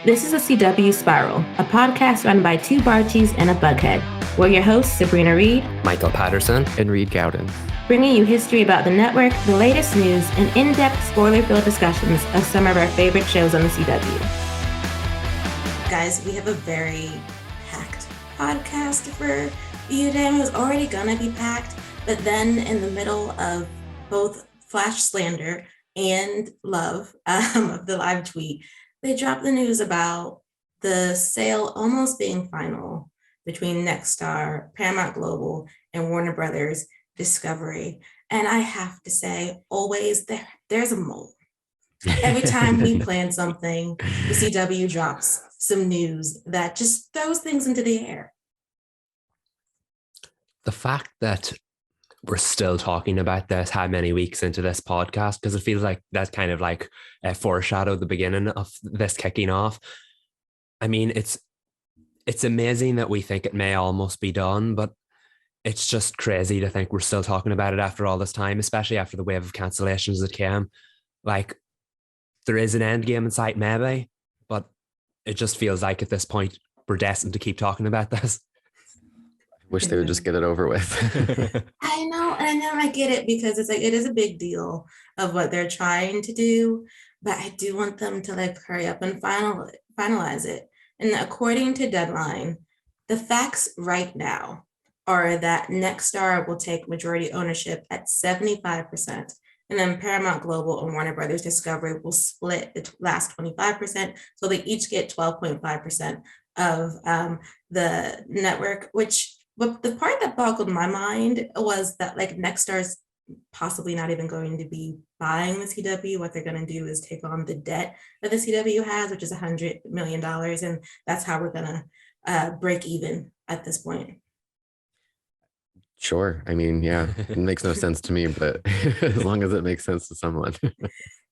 This is a CW Spiral, a podcast run by two Barchies and a Bughead. We're your hosts, Sabrina Reed, Michael Patterson, and Reed Gaudens, bringing you history about the network, the latest news, and in-depth spoiler-filled discussions of some of our favorite shows on the CW. Guys, we have a very packed podcast for you today. It was already gonna be packed, but then in the middle of both Flash slander and love of the live tweet, they dropped the news about the sale almost being final between Nexstar, Paramount Global, and Warner Brothers Discovery. And I have to say, always there's a mole. Every time we plan something, the CW drops some news that just throws things into the air. The fact that we're still talking about this how many weeks into this podcast, because it feels like that's kind of like a foreshadow the beginning of this kicking off. I mean, it's amazing that we think it may almost be done, but it's just crazy to think we're still talking about it after all this time, especially after the wave of cancellations that came. Like, there is an end game in sight maybe, but it just feels like at this point we're destined to keep talking about this. Wish they would just get it over with. I know, and I get it, because it's like it is a big deal of what they're trying to do, but I do want them to like hurry up and finalize it. And according to Deadline, the facts right now are that Nexstar will take majority ownership at 75%, and then Paramount Global and Warner Brothers Discovery will split the last 25%, so they each get 12.5% of the network, but the part that boggled my mind was that like Nexstar's possibly not even going to be buying the CW. What they're going to do is take on the debt that the CW has, which is $100 million. And that's how we're going to break even at this point. Sure. I mean, yeah, it makes no sense to me, but as long as it makes sense to someone.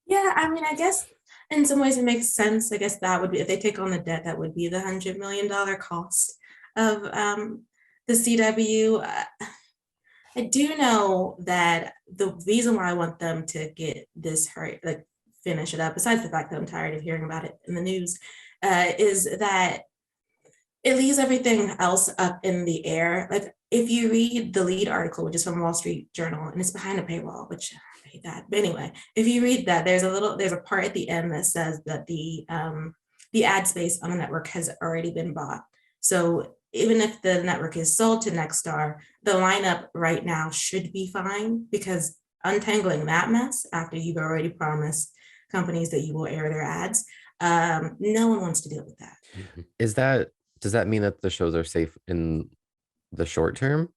Yeah, I mean, I guess in some ways it makes sense. I guess that would be, if they take on the debt, that would be the $100 million cost of the CW. I do know that the reason why I want them to get this finish it up, besides the fact that I'm tired of hearing about it in the news, is that it leaves everything else up in the air. Like, if you read the lead article, which is from Wall Street Journal, and it's behind a paywall, which I hate that. But anyway, if you read that, there's a part at the end that says that the ad space on the network has already been bought. So even if the network is sold to Nexstar, the lineup right now should be fine, because untangling that mess after you've already promised companies that you will air their ads, no one wants to deal with that. Does that mean that the shows are safe in the short term,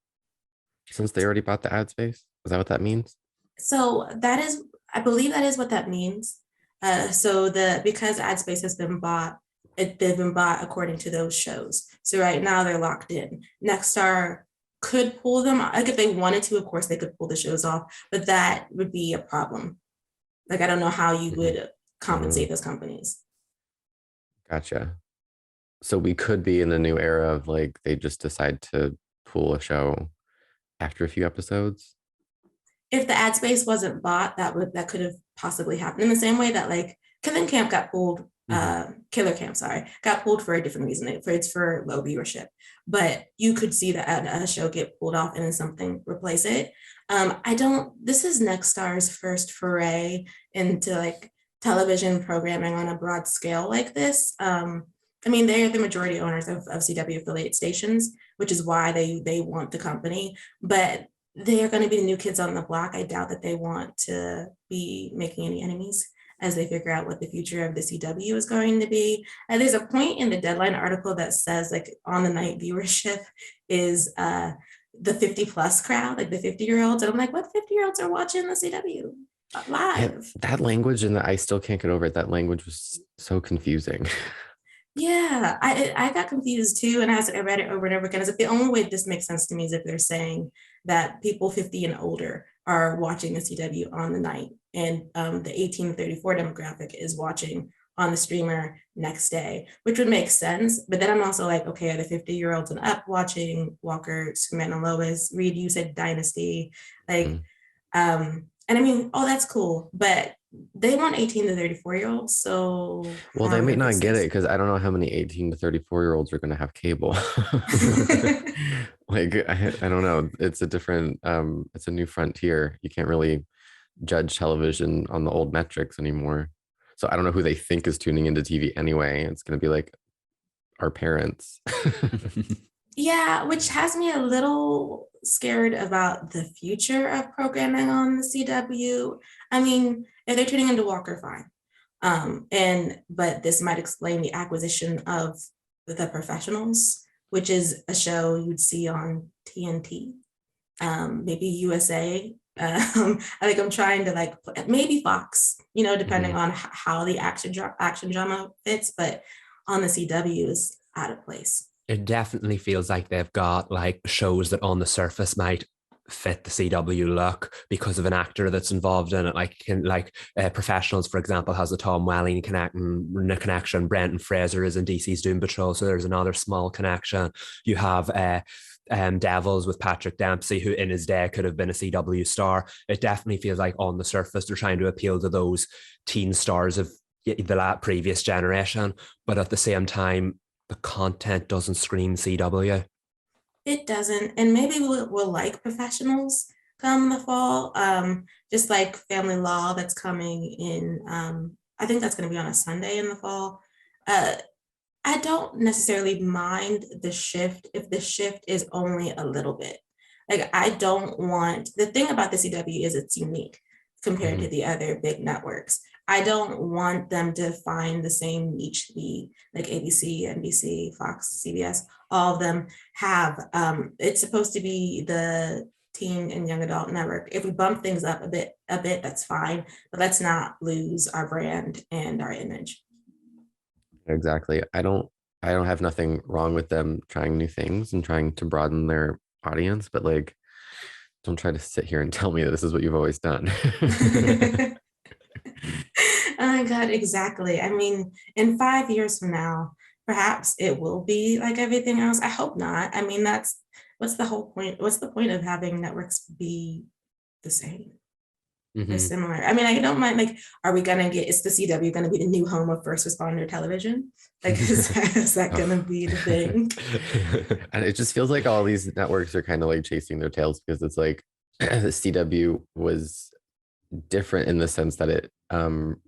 since they already bought the ad space? Is that what that means? So I believe that is what that means. Because ad space has been bought, they've been bought according to those shows. So right now they're locked in. Nexstar could pull them, like if they wanted to, of course they could pull the shows off, but that would be a problem. Like, I don't know how you would compensate those companies. Gotcha. So we could be in a new era of like, they just decide to pull a show after a few episodes. If the ad space wasn't bought, that could have possibly happened, in the same way that like Killer Camp got pulled. Got pulled for a different reason. It's for low viewership, but you could see that a show get pulled off and then something replace it. This is Nexstar's first foray into like television programming on a broad scale like this. I mean, they're the majority owners of CW affiliate stations, which is why they want the company, but they are going to be the new kids on the block. I doubt that they want to be making any enemies as they figure out what the future of the CW is going to be. And there's a point in the Deadline article that says like on the night viewership is the 50 plus crowd, like the 50-year-olds. And I'm like, what 50-year-olds are watching the CW live? Yeah, that language, and I still can't get over it. That language was so confusing. Yeah, I got confused too. And I read it over and over again. As if the only way this makes sense to me is if they're saying that people 50 and older are watching the CW on the night, and the 18 to 34 demographic is watching on the streamer next day, which would make sense. But then I'm also like, okay, are the 50-year-olds and up watching Walker, Superman and Lois? Reed, you said Dynasty. Like, and I mean, oh, that's cool. But they want 18 to 34-year-olds. So Well, they might not get it because I don't know how many 18 to 34-year-olds are going to have cable. Like, I don't know. It's a different, it's a new frontier. You can't really judge television on the old metrics anymore. So I don't know who they think is tuning into TV anyway. It's going to be like our parents. Yeah, which has me a little scared about the future of programming on the CW. I mean, if they're tuning into Walker, fine. But this might explain the acquisition of The Professionals, which is a show you'd see on TNT, maybe USA. I think I'm trying to like maybe Fox, depending on how the action drama fits, but on the CW is out of place. It definitely feels like they've got like shows that on the surface might fit the CW look because of an actor that's involved in it. Professionals, for example, has a Tom Welling connection. Brendan Fraser is in DC's Doom Patrol, so there's another small connection. You have Devils with Patrick Dempsey, who in his day could have been a CW star. It definitely feels like on the surface they're trying to appeal to those teen stars of the previous generation, but at the same time the content doesn't scream CW. It doesn't, and maybe we'll like Professionals come the fall. Just like Family Law that's coming in. I think that's going to be on a Sunday in the fall. I don't necessarily mind the shift if the shift is only a little bit. Like, I don't want, the thing about the CW is it's unique compared to the other big networks. I don't want them to find the same niche like ABC, NBC, Fox, CBS, all of them have. It's supposed to be the teen and young adult network. If we bump things up a bit, that's fine, but let's not lose our brand and our image. Exactly. I don't have nothing wrong with them trying new things and trying to broaden their audience, but like, don't try to sit here and tell me that this is what you've always done. Oh my God, exactly. I mean, in 5 years from now, perhaps it will be like everything else. I hope not. I mean, what's the whole point? What's the point of having networks be the same or similar? I mean, I don't mind, like, is the CW going to be the new home of first responder television? Like, is that going to be the thing? And it just feels like all these networks are kind of like chasing their tails because it's like the CW was different in the sense that it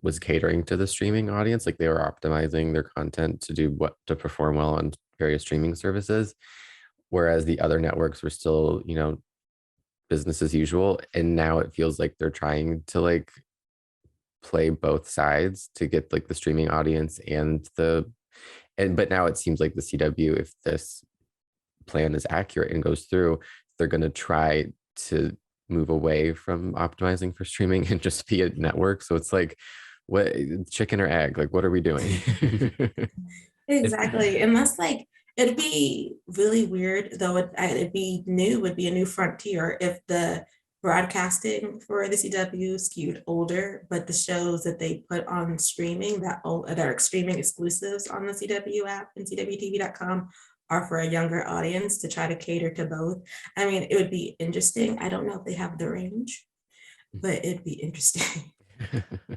was catering to the streaming audience. Like, they were optimizing their content to perform well on various streaming services, whereas the other networks were still, business as usual. And now it feels like they're trying to like play both sides to get like the streaming audience but now it seems like the CW, if this plan is accurate and goes through, they're going to try to move away from optimizing for streaming and just be a network. So it's like, what, chicken or egg? Like, what are we doing? Exactly. Unless, like, it'd be really weird, though. It'd be new. Would be a new frontier if the broadcasting for the CW skewed older, but the shows that they put on streaming that are streaming exclusives on the CW app and CWTV.com are for a younger audience to try to cater to both. I mean, it would be interesting. I don't know if they have the range, but it'd be interesting.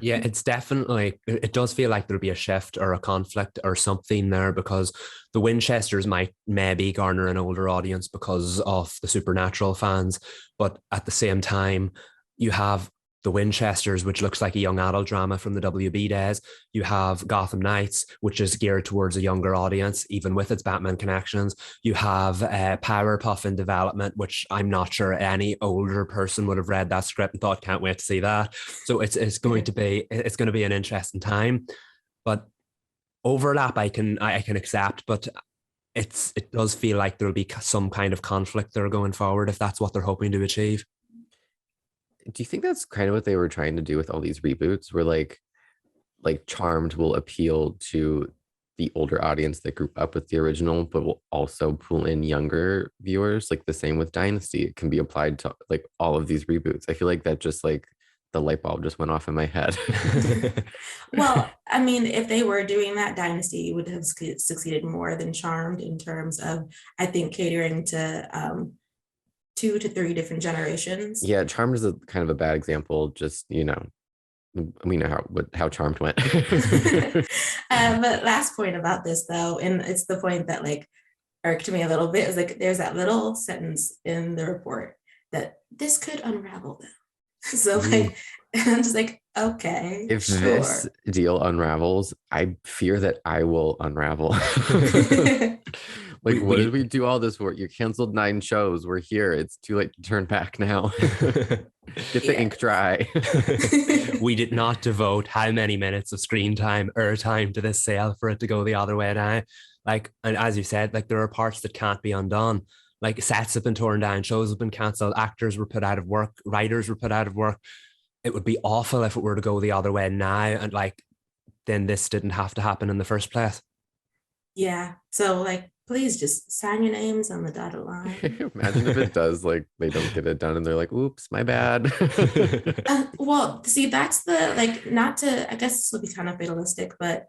Yeah, it does feel like there'll be a shift or a conflict or something there, because the Winchesters might maybe garner an older audience because of the supernatural fans, but at the same time you have the Winchesters, which looks like a young adult drama from the WB days. You have Gotham Knights, which is geared towards a younger audience, even with its Batman connections. You have Powerpuff in development, which I'm not sure any older person would have read that script and thought, can't wait to see that. So it's going to be an interesting time. But overlap, I can accept, but it does feel like there'll be some kind of conflict there going forward if that's what they're hoping to achieve. Do you think that's kind of what they were trying to do with all these reboots, where like Charmed will appeal to the older audience that grew up with the original, but will also pull in younger viewers? Like the same with Dynasty, it can be applied to like all of these reboots. I feel like that just like the light bulb just went off in my head. Well, I mean, if they were doing that, Dynasty would have succeeded more than Charmed in terms of, I think, catering to 2 to 3 different generations. Yeah, Charmed is a kind of a bad example. Just, we know how Charmed went. But last point about this though, and it's the point that like irked me a little bit, is like there's that little sentence in the report that this could unravel them. So like I'm just like, okay, If sure. this deal unravels, I fear that I will unravel. Like, what did we do all this for? You canceled 9 shows. We're here. It's too late to turn back now. Get the ink dry. We did not devote how many minutes of screen time or time to this sale for it to go the other way now. Like, and as you said, like there are parts that can't be undone. Like sets have been torn down, shows have been cancelled, actors were put out of work, writers were put out of work. It would be awful if it were to go the other way now, and like then this didn't have to happen in the first place. Yeah. So like, please just sign your names on the dotted line. Imagine if it does, like they don't get it done and they're like, oops, my bad. Well, see, that's the like, not to, I guess this will be kind of fatalistic, but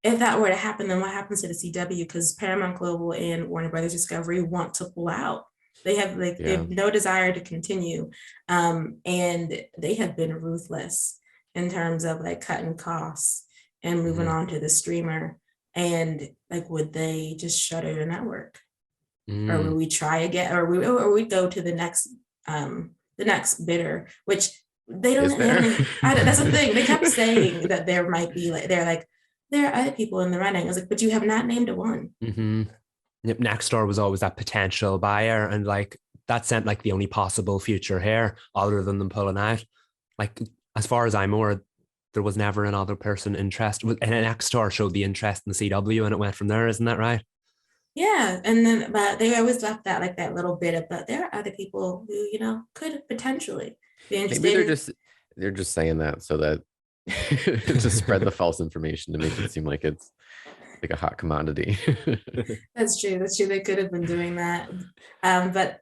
if that were to happen, then what happens to the CW? Because Paramount Global and Warner Brothers Discovery want to pull out. They have like they have no desire to continue, and they have been ruthless in terms of like cutting costs and moving on to the streamer. And like, would they just shutter the network, or would we try again, or we go to the next bidder, which they don't. That's the thing. They kept saying that there might be like there are other people in the running. I was like, but you have not named a one. Yep, Nextdoor was always that potential buyer, and like that sent like the only possible future here other than them pulling out. Like as far as I'm aware, there was never another person interested. And Nextdoor showed the interest in the CW, and it went from there. Isn't that right? Yeah, and then but they always left that like that little bit of, but there are other people who could potentially be interested. Maybe they're just saying that so that to spread the false information to make it seem like it's like a hot commodity. That's true. They could have been doing that. But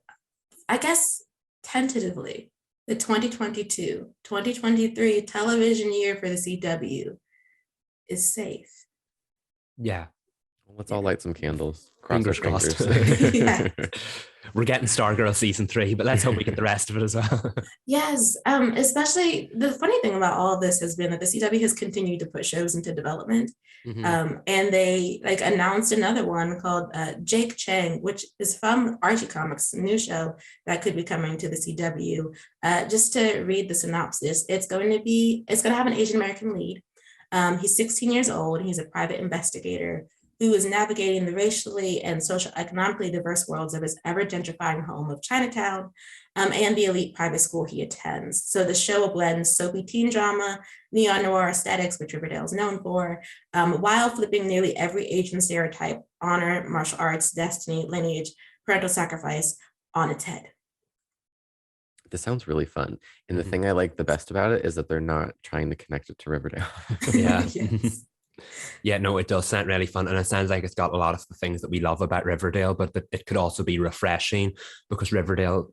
I guess tentatively, the 2022-2023 television year for the CW is safe. Yeah. Let's all light some candles. Fingers crossed. Yeah. We're getting Stargirl season 3, but let's hope we get the rest of it as well. Yes. Especially the funny thing about all of this has been that the CW has continued to put shows into development. And they like announced another one called Jake Chang, which is from Archie Comics, a new show that could be coming to the CW. Just to read the synopsis, it's going to have an Asian American lead. He's 16 years old. He's a private investigator who is navigating the racially and socioeconomically diverse worlds of his ever-gentrifying home of Chinatown, and the elite private school he attends. So the show will blend soapy teen drama, neo-noir aesthetics, which Riverdale is known for, while flipping nearly every Asian stereotype, honor, martial arts, destiny, lineage, parental sacrifice on its head. This sounds really fun. And the thing I like the best about it is that they're not trying to connect it to Riverdale. Yeah. Yes. Yeah, no, it does sound really fun. And it sounds like it's got a lot of the things that we love about Riverdale, but that it could also be refreshing because Riverdale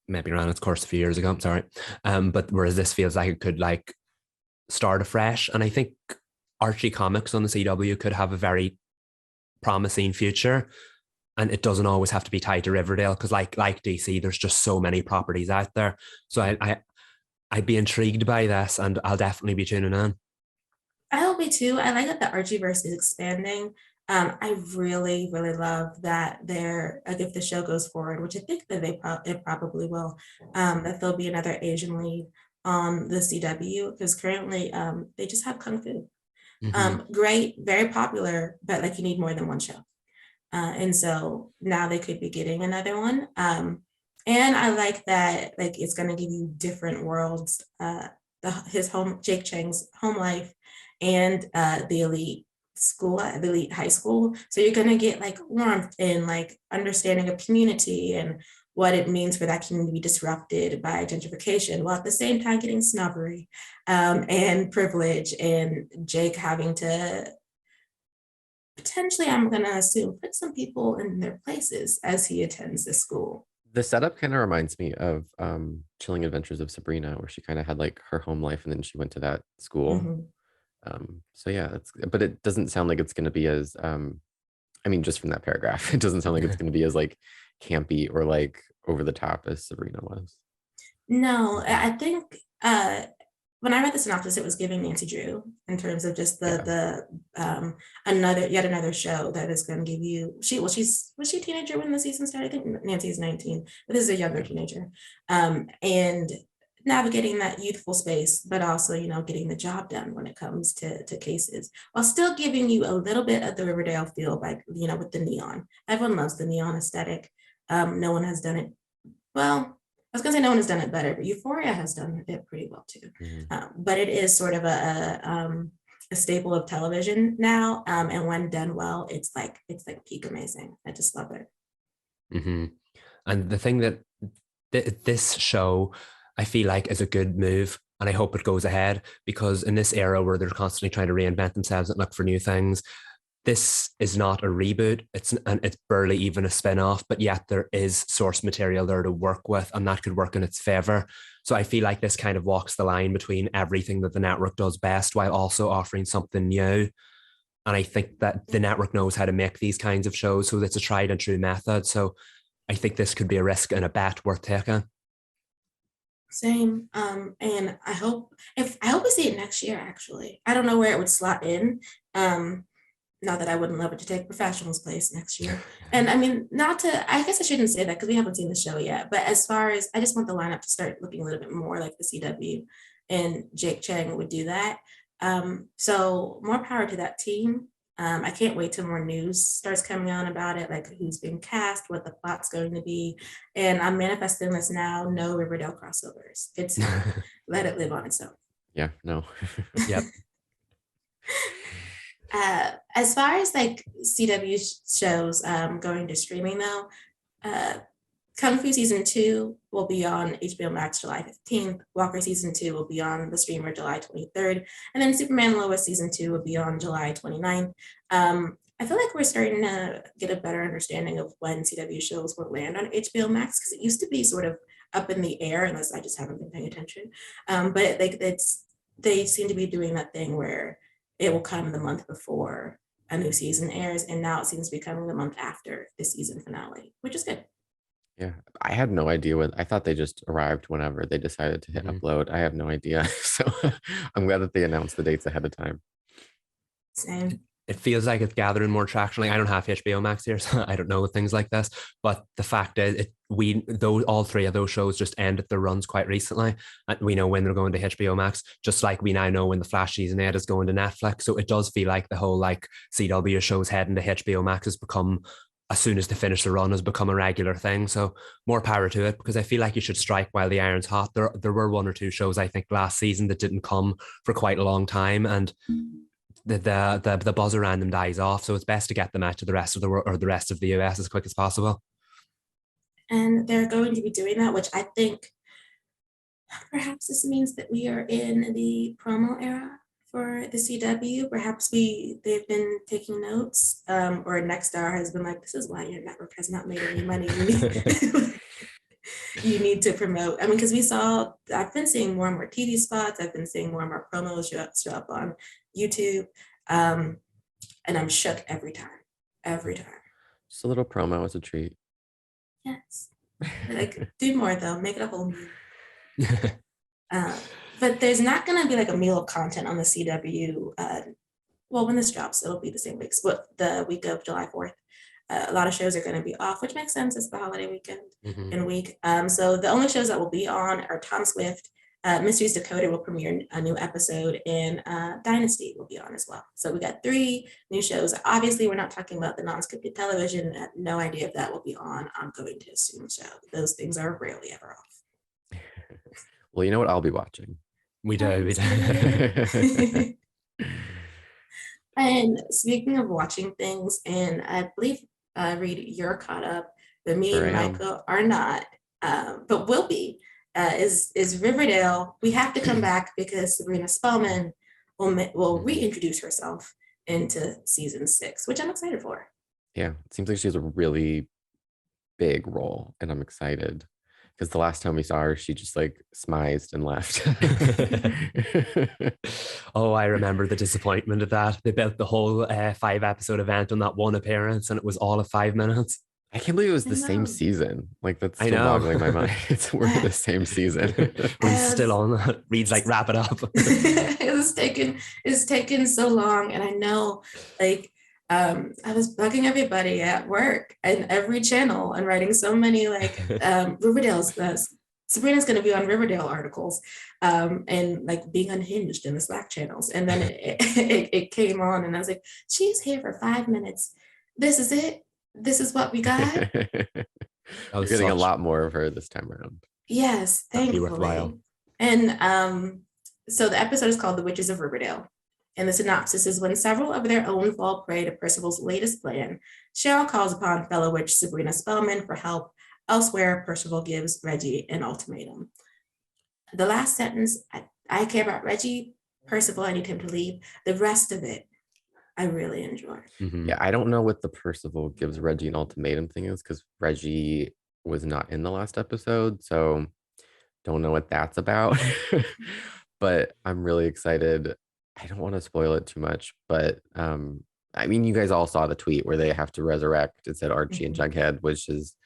maybe ran its course a few years ago. I'm sorry. But whereas this feels like it could like start afresh. And I think Archie Comics on the CW could have a very promising future. And it doesn't always have to be tied to Riverdale because like DC, there's just so many properties out there. So I'd be intrigued by this, and I'll definitely be tuning in. I will be too. I like that the Archieverse is expanding. I really, really love that if the show goes forward, which I think that it probably will, that there'll be another Asian lead on the CW, because currently they just have Kung Fu. Great, very popular, but like you need more than one show. And so now they could be getting another one. And I like that like it's going to give you different worlds, Jake Chang's home life, and the elite school, the elite high school. So you're going to get like warmth and like understanding of community and what it means for that community to be disrupted by gentrification, while at the same time getting snobbery and privilege, and Jake having to potentially, I'm going to assume, put some people in their places as he attends the school. The setup kind of reminds me of Chilling Adventures of Sabrina, where she kind of had like her home life and then she went to that school. So yeah, but it doesn't sound like it's going to be as, I mean, just from that paragraph, it doesn't sound like it's going to be as like campy or like over the top as Sabrina was. No, I think when I read the synopsis, it was giving Nancy Drew in terms of just the yet another show that is going to give you was she a teenager when the season started? I think Nancy is 19, but this is a younger teenager, and navigating that youthful space, but also, you know, getting the job done when it comes to cases, while still giving you a little bit of the Riverdale feel by, you know, with the neon. Everyone loves the neon aesthetic. No one has done it well. I was gonna say no one has done it better, but Euphoria has done it pretty well too. But it is sort of a staple of television now, and when done well, it's like peak amazing. I just love it. And the thing that this show, I feel like, is a good move, and I hope it goes ahead, because in this era where they're constantly trying to reinvent themselves and look for new things, this is not a reboot. It's barely even a spin-off, but yet there is source material there to work with, and that could work in its favor. So I feel like this kind of walks the line between everything that the network does best while also offering something new. And I think that the network knows how to make these kinds of shows, so it's a tried and true method. So I think this could be a risk and a bet worth taking. Same. And I hope we see it next year, actually. I don't know where it would slot in. Not that I wouldn't love it to take Professional's place next year. And I mean, I guess I shouldn't say that because we haven't seen the show yet, but as far as, I just want the lineup to start looking a little bit more like the CW, and Jake Chang would do that. So more power to that team. I can't wait till more news starts coming on about it, like who's being cast, what the plot's going to be. And I'm manifesting this now, no Riverdale crossovers. It's let it live on its own. Yeah, no. Yep. As far as like CW shows going to streaming though, Kung Fu Season 2 will be on HBO Max July 15th. Walker Season 2 will be on the streamer July 23rd. And then Superman and Lois Season 2 will be on July 29th. I feel like we're starting to get a better understanding of when CW shows will land on HBO Max, because it used to be sort of up in the air, unless I just haven't been paying attention. But like they seem to be doing that thing where it will come the month before a new season airs, and now it seems to be coming the month after the season finale, which is good. Yeah, I had no idea when. I thought they just arrived whenever they decided to hit upload. I have no idea. So I'm glad that they announced the dates ahead of time. Same. It feels like it's gathering more traction. Like, I don't have HBO Max here, so I don't know things like this. But the fact is, all three of those shows just ended their runs quite recently, and we know when they're going to HBO Max. Just like we now know when the Flash season 8 is going to Netflix. So it does feel like the whole like CW shows heading to HBO Max has become, as soon as they finish the run, has become a regular thing. So more power to it, because I feel like you should strike while the iron's hot. There were one or two shows I think last season that didn't come for quite a long time, and the buzz around them dies off. So it's best to get them out to the rest of the world or the rest of the US as quick as possible. And they're going to be doing that, which I think perhaps this means that we are in the promo era for the CW. Perhaps they've been taking notes, or Nexstar has been like, this is why your network has not made any money. You need to promote. I mean, because I've been seeing more and more TV spots. I've been seeing more and more promos show up on YouTube. And I'm shook every time. Just a little promo is a treat. Yes. Like, do more though. Make it a whole meal. But there's not going to be like a meal of content on the CW. Well, when this drops, it'll be the same week, but the week of July 4th. A lot of shows are going to be off, which makes sense. It's the holiday weekend and week. So the only shows that will be on are Tom Swift, Mysteries Decoded will premiere a new episode, and Dynasty will be on as well. So we got 3 new shows. Obviously, we're not talking about the non-scripted television. I have no idea if that will be on. I'm going to assume so. Those things are rarely ever off. Well, you know what I'll be watching? We do. And speaking of watching things, and I believe, Reed, you're caught up, but me and Michael are not, but will be, is Riverdale. We have to come back because Sabrina Spellman will reintroduce herself into season 6, which I'm excited for. Yeah, it seems like she has a really big role, and I'm excited. Because the last time we saw her, she just like smized and left. Oh, I remember the disappointment of that. They built the whole 5-episode event on that one appearance, and it was all of 5 minutes. I can't believe it was I the same know. season. Like that's I still know. boggling my mind. We're the same season. We're still on. Reed's like, wrap it up. It's taken so long, and I know, like, I was bugging everybody at work and every channel and writing so many like Riverdale's. Sabrina's going to be on Riverdale articles, and like being unhinged in the Slack channels, and then it came on, and I was like, she's here for 5 minutes. This is it. This is what we got. You're getting a lot more of her this time around. Yes, thankfully. And so the episode is called The Witches of Riverdale. And the synopsis is when several of their own fall prey to Percival's latest plan, Cheryl calls upon fellow witch Sabrina Spellman for help. Elsewhere, Percival gives Reggie an ultimatum. The last sentence, I care about Reggie. Percival, I need him to leave. The rest of it, I really enjoy. Mm-hmm. Yeah, I don't know what the Percival gives Reggie an ultimatum thing is because Reggie was not in the last episode, so don't know what that's about. But I'm really excited. I don't want to spoil it too much, but I mean, you guys all saw the tweet where they have to resurrect. It said Archie and Jughead, which is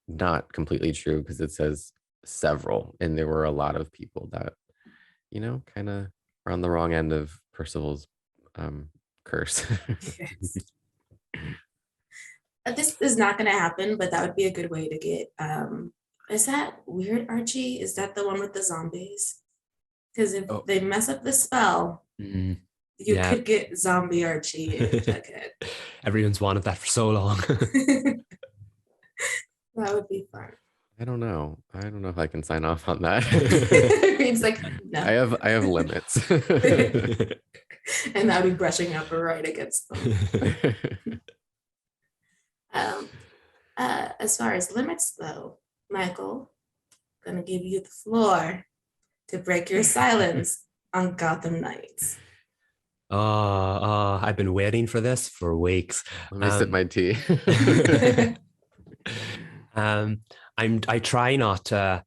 not completely true because it says several, and there were a lot of people that, you know, kind of are on the wrong end of Percival's curse. Yes. This is not going to happen, but that would be a good way to get. Is that weird, Archie? Is that the one with the zombies? Because if they mess up the spell, you could get zombie Archie in Jughead. Everyone's wanted that for so long. That would be fun. I don't know if I can sign off on that. It's like, no. I have limits. And that would be brushing up right against them. As far as limits, though, Michael, I'm gonna give you the floor to break your silence on Gotham Knights. I've been waiting for this for weeks. Let me sip my tea. I try not to.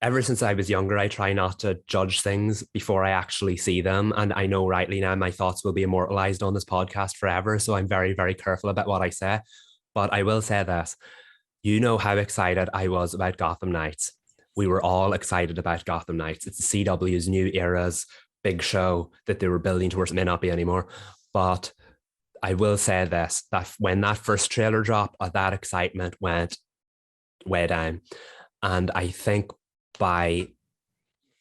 Ever since I was younger, I try not to judge things before I actually see them. And I know rightly now my thoughts will be immortalized on this podcast forever. So I'm very, very careful about what I say. But I will say this. You know how excited I was about Gotham Knights. We were all excited about Gotham Knights. It's the CW's new era's big show that they were building towards. It may not be anymore. But I will say this, that when that first trailer dropped, that excitement went way down. And I think by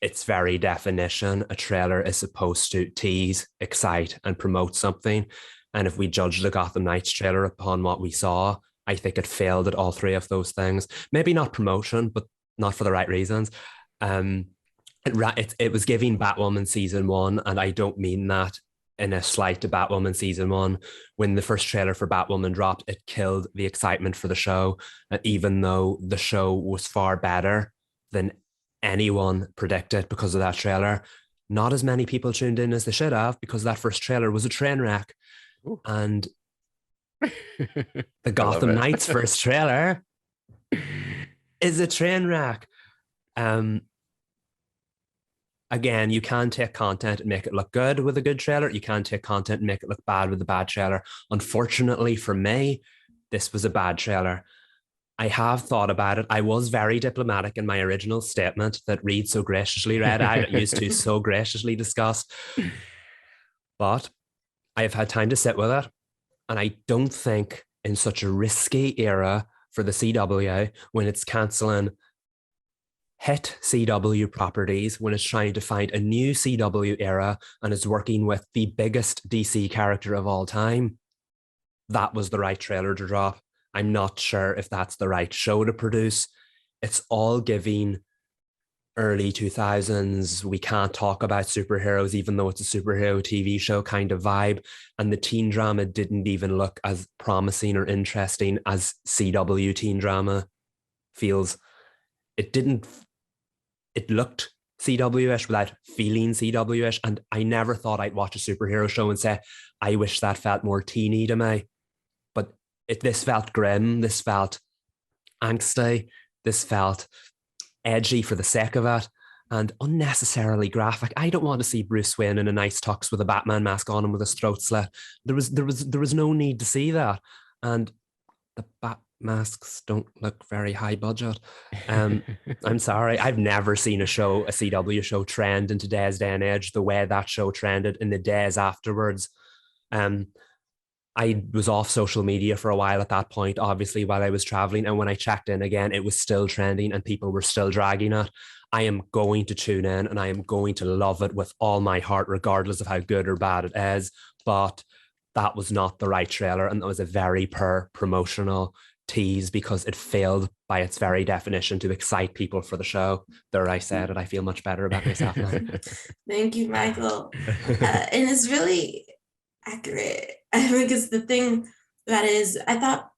its very definition, a trailer is supposed to tease, excite, and promote something. And if we judge the Gotham Knights trailer upon what we saw, I think it failed at all three of those things. Maybe not promotion, but not for the right reasons. It was giving Batwoman season 1, and I don't mean that in a slight to Batwoman season 1. When the first trailer for Batwoman dropped, it killed the excitement for the show. And even though the show was far better than anyone predicted because of that trailer, not as many people tuned in as they should have because that first trailer was a train wreck. Ooh. And the Gotham Knights first trailer is a train wreck. Again, you can take content and make it look good with a good trailer. You can take content and make it look bad with a bad trailer. Unfortunately for me, this was a bad trailer. I have thought about it. I was very diplomatic in my original statement that Reed so graciously read out, used to so graciously discuss. But I have had time to sit with it. And I don't think in such a risky era for the CW, when it's cancelling hit CW properties, when it's trying to find a new CW era and is working with the biggest DC character of all time, that was the right trailer to drop. I'm not sure if that's the right show to produce. It's all giving early 2000s, we can't talk about superheroes, even though it's a superhero TV show kind of vibe. And the teen drama didn't even look as promising or interesting as CW teen drama feels. It looked CW-ish without feeling CW-ish. And I never thought I'd watch a superhero show and say, I wish that felt more teeny to me. But this felt grim. This felt angsty. This felt edgy for the sake of it and unnecessarily graphic. I don't want to see Bruce Wayne in a nice tux with a Batman mask on him with his throat slit. There was no need to see that. And the masks don't look very high budget. I'm sorry, I've never seen a CW show trend in today's day and age the way that show trended in the days afterwards. I was off social media for a while at that point, obviously, while I was traveling. And when I checked in again, it was still trending and people were still dragging it. I am going to tune in and I am going to love it with all my heart, regardless of how good or bad it is. But that was not the right trailer. And that was a very promotional tease because it failed by its very definition to excite people for the show. There, I said it. I feel much better about myself now. Thank you, Michael. And it's really accurate. I think it's the thing that is, I thought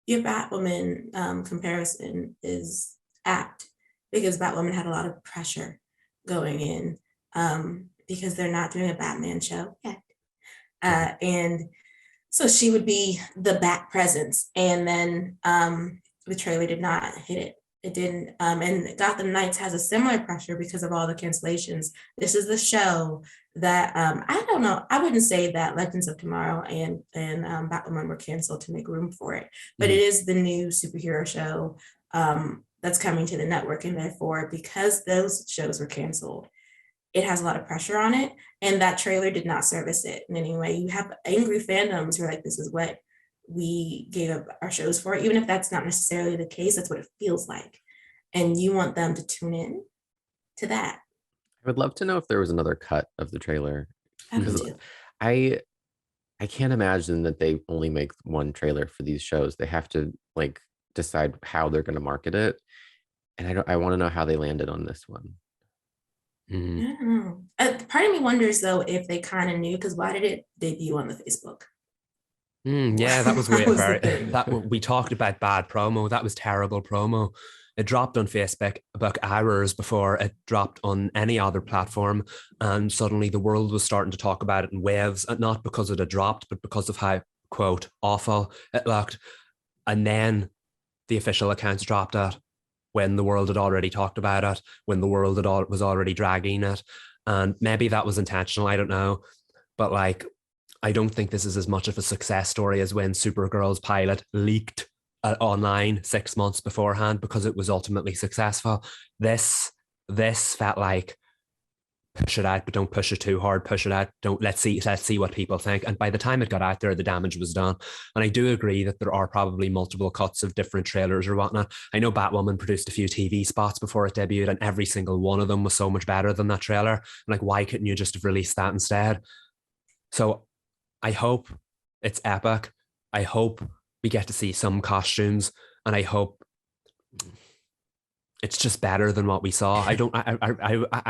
your Batwoman comparison is apt because Batwoman had a lot of pressure going in because they're not doing a Batman show yet. And so she would be the Bat presence. And then the trailer did not hit it. It didn't. And Gotham Knights has a similar pressure because of all the cancellations. This is the show that I don't know. I wouldn't say that Legends of Tomorrow and Batwoman were canceled to make room for it, but it is the new superhero show that's coming to the network, and therefore, because those shows were canceled, it has a lot of pressure on it, and that trailer did not service it in any way. You have angry fandoms who are like, "This is what we gave up our shows for," even if that's not necessarily the case. That's what it feels like, and you want them to tune in to that. I would love to know if there was another cut of the trailer. Because I can't imagine that they only make one trailer for these shows. They have to like decide how they're going to market it, and I want to know how they landed on this one. I don't know. Part of me wonders though if they kind of knew, because why did it debut on the Facebook? Yeah, that was weird. That was We talked about bad promo. That was terrible promo. It dropped on Facebook about hours before it dropped on any other platform. And suddenly the world was starting to talk about it in waves, and not because it had dropped, but because of how, quote, awful it looked. And then the official accounts dropped it when the world had already talked about it, when the world was already dragging it. And maybe that was intentional, I don't know. But like, I don't think this is as much of a success story as when Supergirl's pilot leaked online 6 months beforehand because it was ultimately successful. This felt like push it out, but don't push it too hard. Push it out. Let's see what people think. And by the time it got out there, the damage was done. And I do agree that there are probably multiple cuts of different trailers or whatnot. I know Batwoman produced a few TV spots before it debuted, and every single one of them was so much better than that trailer. And like, why couldn't you just have released that instead? So I hope it's epic. I hope we get to see some costumes, and I hope it's just better than what we saw. I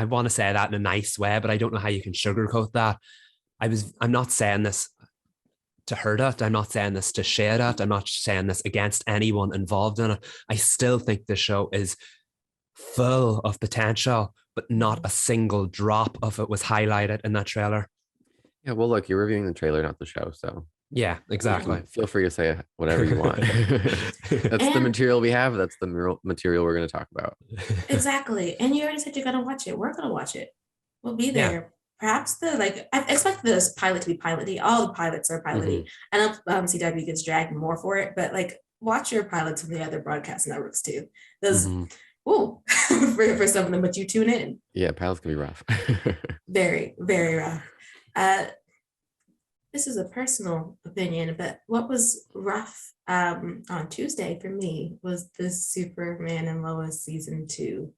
want to say that in a nice way, but I don't know how you can sugarcoat that. I'm not saying this to hurt it. I'm not saying this to shade it. I'm not saying this against anyone involved in it. I still think the show is full of potential, but not a single drop of it was highlighted in that trailer. Yeah, well, look, you're reviewing the trailer, not the show, so yeah, exactly. Feel free to say whatever you want. That's the material we have. That's the material we're going to talk about. Exactly. And you already said you're going to watch it. We're going to watch it. We'll be there. Yeah. Perhaps I expect this pilot to be piloty. All the pilots are piloty. I know CW gets dragged more for it, but like, watch your pilots on the other broadcast networks too. Those, for some of them, but you tune in. Yeah, pilots can be rough. Very, very rough. This is a personal opinion, but what was rough on Tuesday for me was the Superman and Lois season 2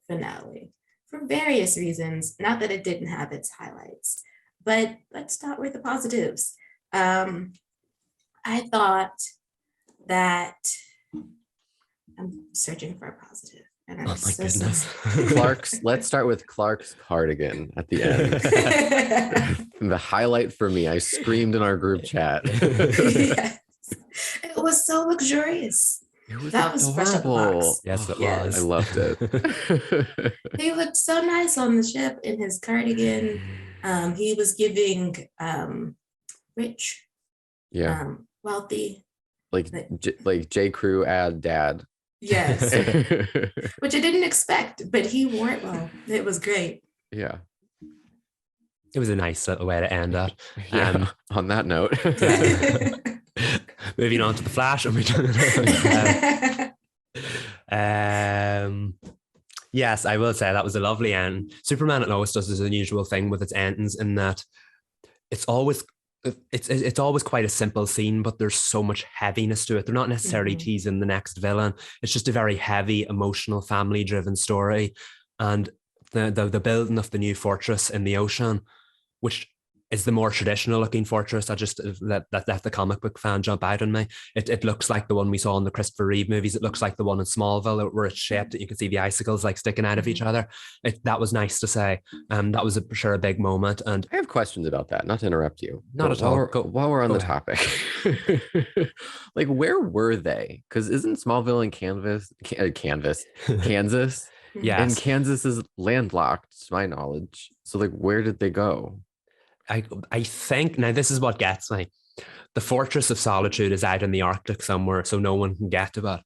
finale for various reasons. Not that it didn't have its highlights, but let's start with the positives. I thought that I'm searching for a positive. And oh my goodness. Let's start with Clark's cardigan at the end. The highlight for me, I screamed in our group chat. Yes. It was so luxurious. That was fresh out the box. Yes, it was. I loved it. He looked so nice on the ship in his cardigan. He was giving rich, wealthy. Like J. Crew ad dad. Yes. Which I didn't expect, but he wore it well. It was great. Yeah. It was a nice little way to end that. Yeah, on that note. moving on to the Flash. Yes, I will say that was a lovely end. Superman and Lois does this unusual thing with its endings in that it's always it's always quite a simple scene, but there's so much heaviness to it. They're not necessarily teasing the next villain. It's just a very heavy, emotional, family-driven story, and the building of the new fortress in the ocean, which is the more traditional looking fortress. I just let the comic book fan jump out on me. It looks like the one we saw in the Christopher Reed movies. It looks like the one in Smallville where it's shaped that you can see the icicles like sticking out of each other. That was nice to say. That was for sure a big moment. And I have questions about that. Not to interrupt you. Not at all. While we're on the topic, like where were they? Because isn't Smallville in Kansas? Yes. And Kansas is landlocked, to my knowledge. So like, where did they go? I think now this is what gets me. The Fortress of Solitude is out in the Arctic somewhere, so no one can get to it.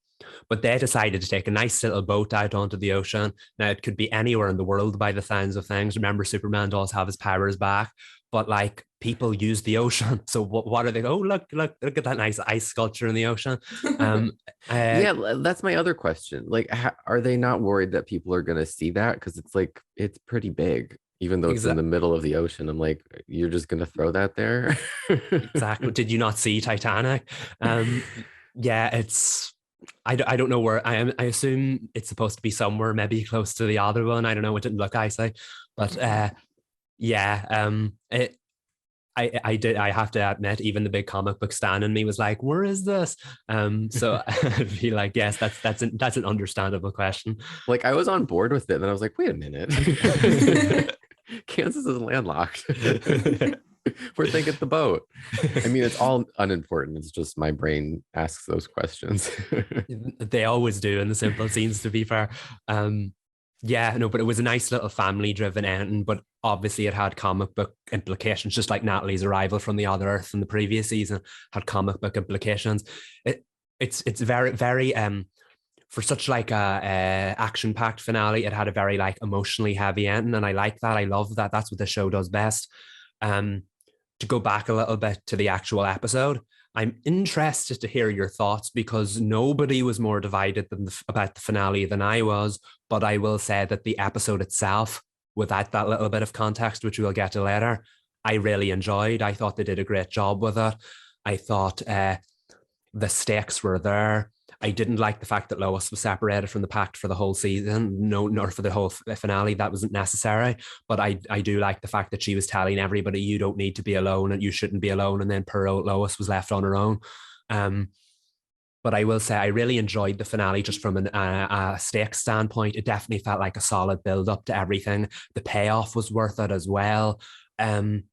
But they decided to take a nice little boat out onto the ocean. Now it could be anywhere in the world by the sounds of things. Remember, Superman does have his powers back, but like people use the ocean. So what are they? Oh, look at that nice ice sculpture in the ocean. Yeah, that's my other question. Like, are they not worried that people are going to see that? Because it's like it's pretty big. Even though it's in the middle of the ocean, I'm like, you're just going to throw that there? Exactly. Did you not see Titanic? Yeah, I don't know where I am. I assume it's supposed to be somewhere maybe close to the other one. I don't know. It didn't look icy, but yeah. I have to admit, even the big comic book stan in me was like, where is this? So I'd be like, yes, that's an understandable question. Like I was on board with it, and then I was like, wait a minute. Kansas is landlocked. We're thinking the boat. I mean, it's all unimportant. It's just my brain asks those questions. They always do in the simple scenes, to be fair. Yeah, no, but it was a nice little family-driven ending, but obviously it had comic book implications, just like Natalie's arrival from the other Earth in the previous season had comic book implications. It's very, very for such like a action-packed finale, it had a very like emotionally heavy ending, and I like that. I love that. That's what the show does best. To go back a little bit to the actual episode, I'm interested to hear your thoughts because nobody was more divided about the finale than I was. But I will say that the episode itself, without that little bit of context, which we'll get to later, I really enjoyed. I thought they did a great job with it. I thought the stakes were there. I didn't like the fact that Lois was separated from the pact for the whole season, nor for the whole finale. That wasn't necessary. But I do like the fact that she was telling everybody, you don't need to be alone and you shouldn't be alone. And then poor old Lois was left on her own. But I will say I really enjoyed the finale just from a stakes standpoint. It definitely felt like a solid build up to everything. The payoff was worth it as well. And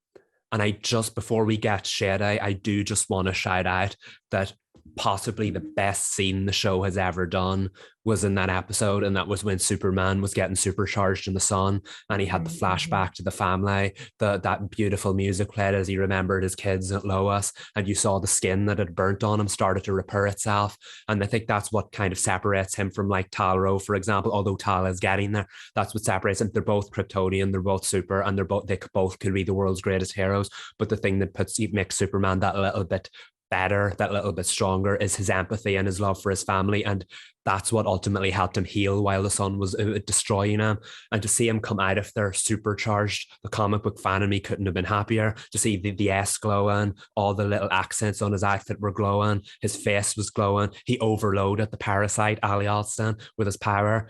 I just, before we get shady, I do just want to shout out that possibly the best scene the show has ever done was in that episode, and that was when Superman was getting supercharged in the sun and he had the flashback to the family, that beautiful music played as he remembered his kids and Lois, and you saw the skin that had burnt on him started to repair itself. And I think that's what kind of separates him from like Tal-Rho, for example, although Tal is getting there. That's what separates them. They're both Kryptonian, they're both super, and they both could be the world's greatest heroes. But the thing that makes Superman that little bit better, that little bit stronger, is his empathy and his love for his family. And that's what ultimately helped him heal while the sun was destroying him. And to see him come out of there supercharged, the comic book fan in me couldn't have been happier. To see the S glowing, all the little accents on his outfit were glowing, his face was glowing, he overloaded the parasite, Ali Alston, with his power.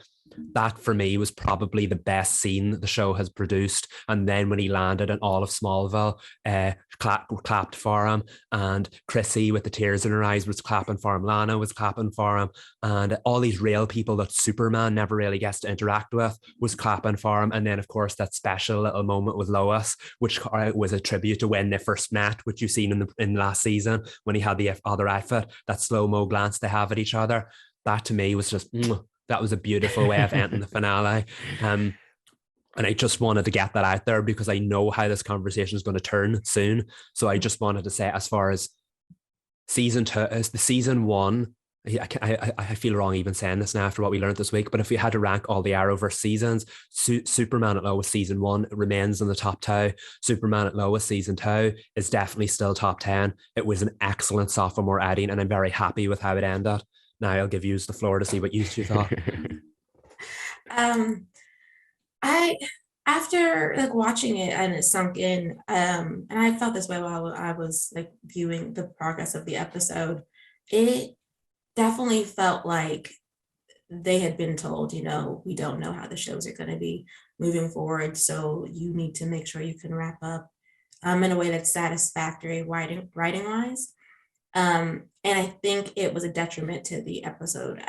That for me was probably the best scene the show has produced. And then when he landed in all of Smallville, clapped for him, and Chrissy with the tears in her eyes was clapping for him, Lana was clapping for him, and all these real people that Superman never really gets to interact with was clapping for him. And then of course that special little moment with Lois, which was a tribute to when they first met, which you've seen in last season when he had the other outfit, that slow-mo glance they have at each other. That to me was just that was a beautiful way of ending the finale. And I just wanted to get that out there because I know how this conversation is going to turn soon. So I just wanted to say, as far as season 1 I feel wrong even saying this now after what we learned this week, but if we had to rank all the Arrowverse seasons, Superman and Lois season 1 remains in the top 2. Superman and Lois season 2 is definitely still top 10. It was an excellent sophomore outing, and I'm very happy with how it ended. Now I'll give you the floor to see what you two thought. I after like watching it and it sunk in, and I felt this way while I was like viewing the progress of the episode. It definitely felt like they had been told, we don't know how the shows are going to be moving forward, so you need to make sure you can wrap up in a way that's satisfactory writing wise. And I think it was a detriment to the episode.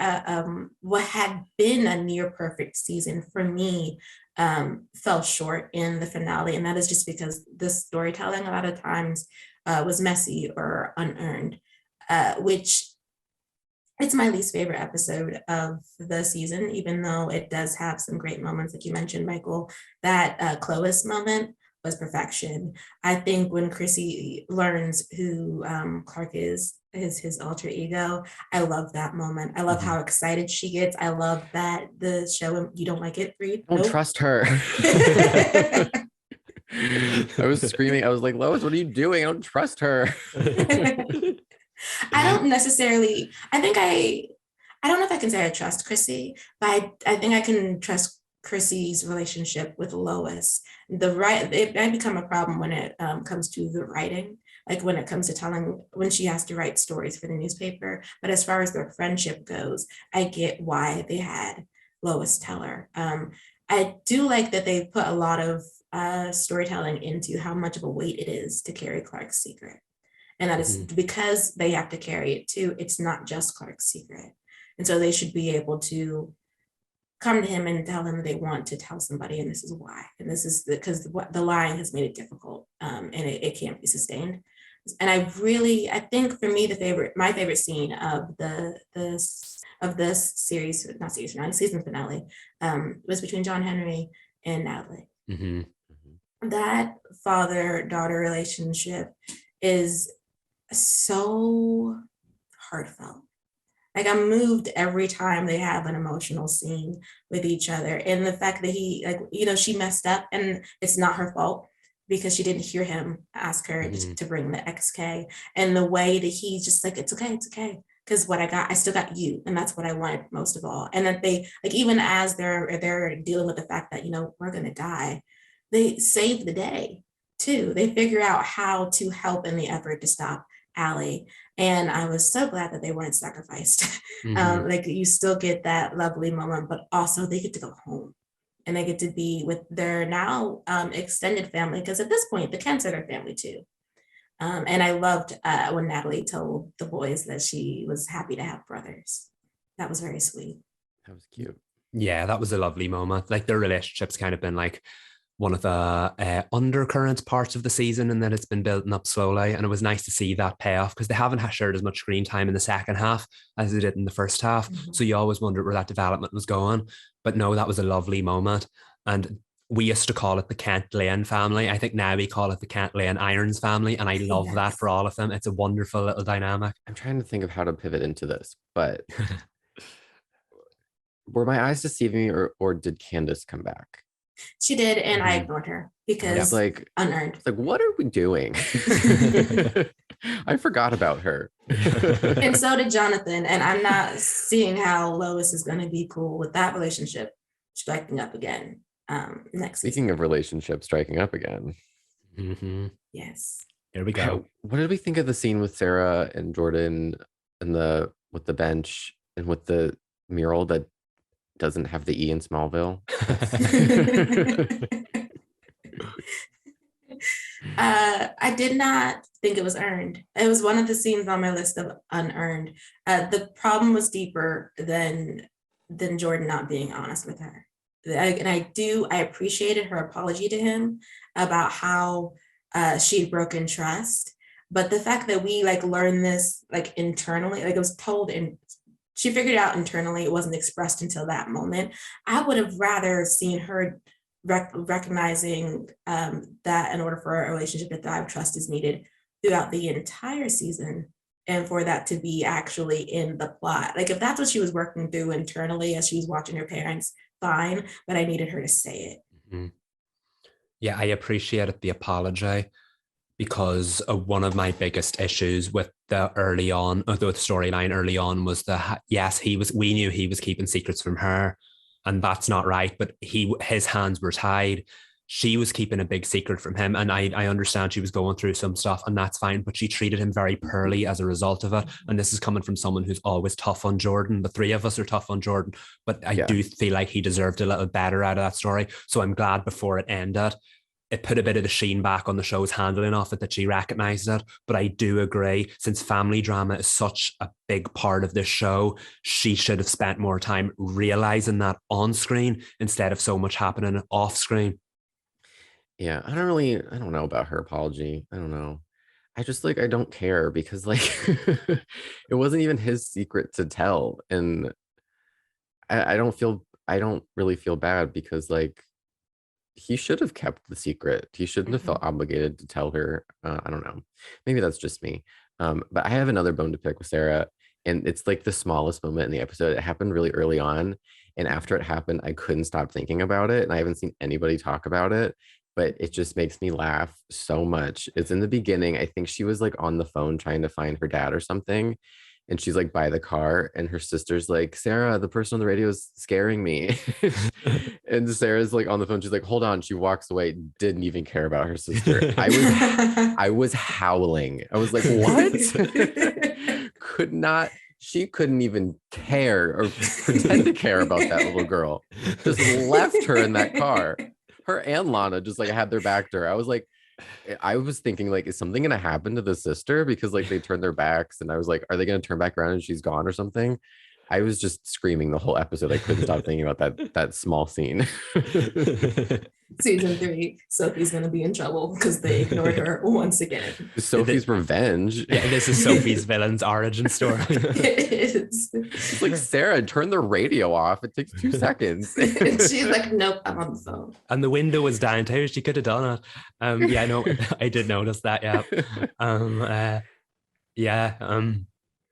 What had been a near perfect season for me fell short in the finale, and that is just because the storytelling a lot of times was messy or unearned, which it's my least favorite episode of the season, even though it does have some great moments, like you mentioned, Michael. That Clovis moment was perfection. I think when Chrissy learns who Clark is his alter ego, I love that moment. I love how excited she gets. I love that the show, you don't like it, Reed? Don't trust her. I was screaming. I was like, Lois, what are you doing? I don't trust her. I don't necessarily, I don't know if I can say I trust Chrissy, but I think I can trust Chrissy's relationship with Lois. It might become a problem when it comes to the writing, like when it comes to when she has to write stories for the newspaper. But as far as their friendship goes, I get why they had Lois tell her. I do like that they put a lot of storytelling into how much of a weight it is to carry Clark's secret. And that is because they have to carry it too. It's not just Clark's secret. And so they should be able to come to him and tell him they want to tell somebody, and this is why. And this is because the lying has made it difficult, and it can't be sustained. And I think for me, my favorite scene of this series, not series finale, season finale, was between John Henry and Natalie. That father-daughter relationship is so heartfelt. Like, I'm moved every time they have an emotional scene with each other. And the fact that she messed up and it's not her fault because she didn't hear him ask her to bring the XK. And the way that he's just like, it's okay. Because what I still got you. And that's what I wanted most of all. And that they, like, even as they're dealing with the fact that, we're going to die, they save the day too. They figure out how to help in the effort to stop Allie. And I was so glad that they weren't sacrificed. Like, you still get that lovely moment, but also they get to go home and they get to be with their now extended family, because at this point the Kents are their family too. And I loved when Natalie told the boys that she was happy to have brothers. That was very sweet. That was cute. Yeah, that was a lovely moment. Like, their relationship's kind of been like one of the undercurrent parts of the season, and then it's been building up slowly, and it was nice to see that payoff, because they haven't shared as much screen time in the second half as they did in the first half. So you always wondered where that development was going, but no, that was a lovely moment. And we used to call it the Kent Lane family. I think now we call it the Kent Lane Irons family, and I love that for all of them. It's a wonderful little dynamic. I'm trying to think of how to pivot into this, but were my eyes deceiving me, or did Candace come back? She did, and I ignored her because unearned. Like, what are we doing? I forgot about her. And so did Jonathan. And I'm not seeing how Lois is going to be cool with that relationship striking up again next Speaking season. of relationships striking up again. Yes. Here we go. What did we think of the scene with Sarah and Jordan and with the bench and with the mural that doesn't have the E in Smallville? I did not think it was earned. It was one of the scenes on my list of unearned. The problem was deeper than Jordan not being honest with her. I appreciated her apology to him about how she had broken trust. But the fact that we learned this internally, it was told and she figured it out internally, it wasn't expressed until that moment. I would have rather seen her recognizing that in order for a relationship to thrive, trust is needed throughout the entire season and for that to be actually in the plot. Like if that's what she was working through internally as she was watching her parents, fine, but I needed her to say it. Mm-hmm. Yeah, I appreciated the apology, because one of my biggest issues with the storyline early on was yes, we knew he was keeping secrets from her, and that's not right, but his hands were tied. She was keeping a big secret from him, and I understand she was going through some stuff, and that's fine, but she treated him very poorly as a result of it. And this is coming from someone who's always tough on Jordan. The three of us are tough on Jordan, but I do feel like he deserved a little better out of that story. So I'm glad before it ended, it put a bit of the sheen back on the show's handling of it, that she recognized it. But I do agree, since family drama is such a big part of this show, she should have spent more time realizing that on screen instead of so much happening off screen. Yeah, I don't know about her apology. I don't know. I just I don't care, because it wasn't even his secret to tell. And I don't really feel bad, because he should have kept the secret. He shouldn't have felt obligated to tell her. I don't know. Maybe that's just me. But I have another bone to pick with Sarah, and it's the smallest moment in the episode. It happened really early on, and after it happened, I couldn't stop thinking about it, and I haven't seen anybody talk about it, but it just makes me laugh so much. It's in the beginning. I think she was on the phone trying to find her dad or something, and she's by the car, and her sister's Sarah, the person on the radio is scaring me. And Sarah's on the phone, she's hold on. She walks away, didn't even care about her sister. I was howling. I was what? She couldn't even care or pretend to care about that little girl. Just left her in that car. Her and Lana just had their back to her. I was thinking, is something gonna happen to the sister, because they turned their backs, and I was are they gonna turn back around and she's gone or something? I was just screaming the whole episode. I couldn't stop thinking about that small scene. Season 3, Sophie's gonna be in trouble because they ignored her once again. Sophie's revenge. Yeah, this is Sophie's villain's origin story. It is. It's Sarah, turn the radio off. It takes 2 seconds. And she's nope, I'm on the phone. And the window was down too. She could have done it. Yeah, no, I did notice that. Yeah.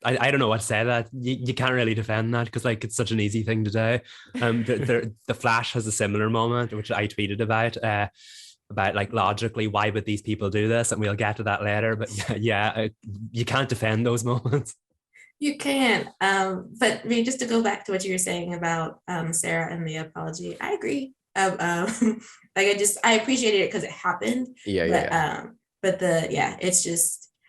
I don't know what to say. That you can't really defend that, because it's such an easy thing to do. The Flash has a similar moment, which I tweeted about logically, why would these people do this, and we'll get to that later. But you can't defend those moments. You can't. But I mean, just to go back to what you were saying about Sarah and the apology, I agree. I appreciated it because it happened. But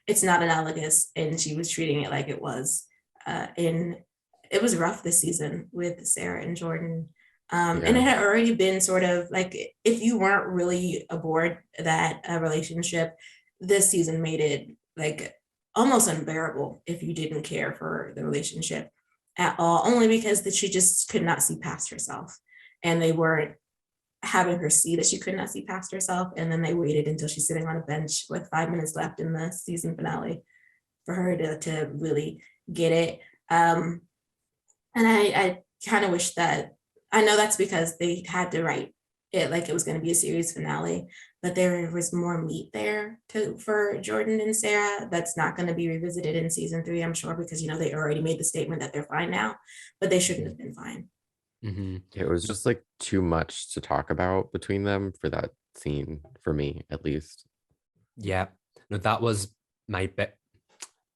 it's not analogous, and she was treating it like it was. It was rough this season with Sarah and Jordan. And it had already been sort of if you weren't really aboard that relationship, this season made it almost unbearable if you didn't care for the relationship at all, only because that she just could not see past herself, and they weren't having her see that she could not see past herself. And then they waited until she's sitting on a bench with 5 minutes left in the season finale for her to really get it. And I kind of wish that, I know that's because they had to write it it was going to be a series finale, but there was more meat there for Jordan and Sarah that's not going to be revisited in season 3, I'm sure, because they already made the statement that they're fine now, but they shouldn't have been fine. Mm-hmm. It was just too much to talk about between them for that scene, for me at least. Yeah, no, that was my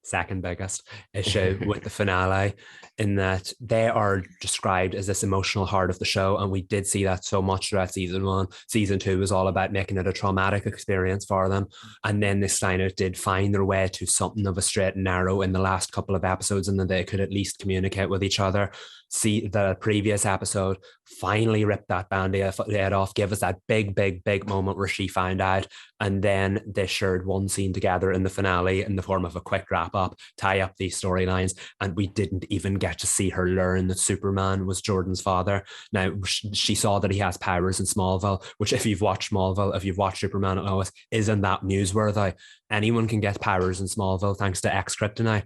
second biggest issue with the finale, in that they are described as this emotional heart of the show, and we did see that so much throughout season 1. Season 2 was all about making it a traumatic experience for them, and then this line did find their way to something of a straight and narrow in the last couple of episodes, and then they could at least communicate with each other. See, the previous episode finally ripped that band-aid off, gave us that big moment where she found out, and then they shared one scene together in the finale in the form of a quick wrap-up, tie up these storylines, and we didn't even get to see her learn that Superman was Jordan's father. Now, she saw that he has powers in Smallville, which, if you've watched Smallville, if you've watched Superman and Lois, isn't that newsworthy? Anyone can get powers in Smallville thanks to X Kryptonite.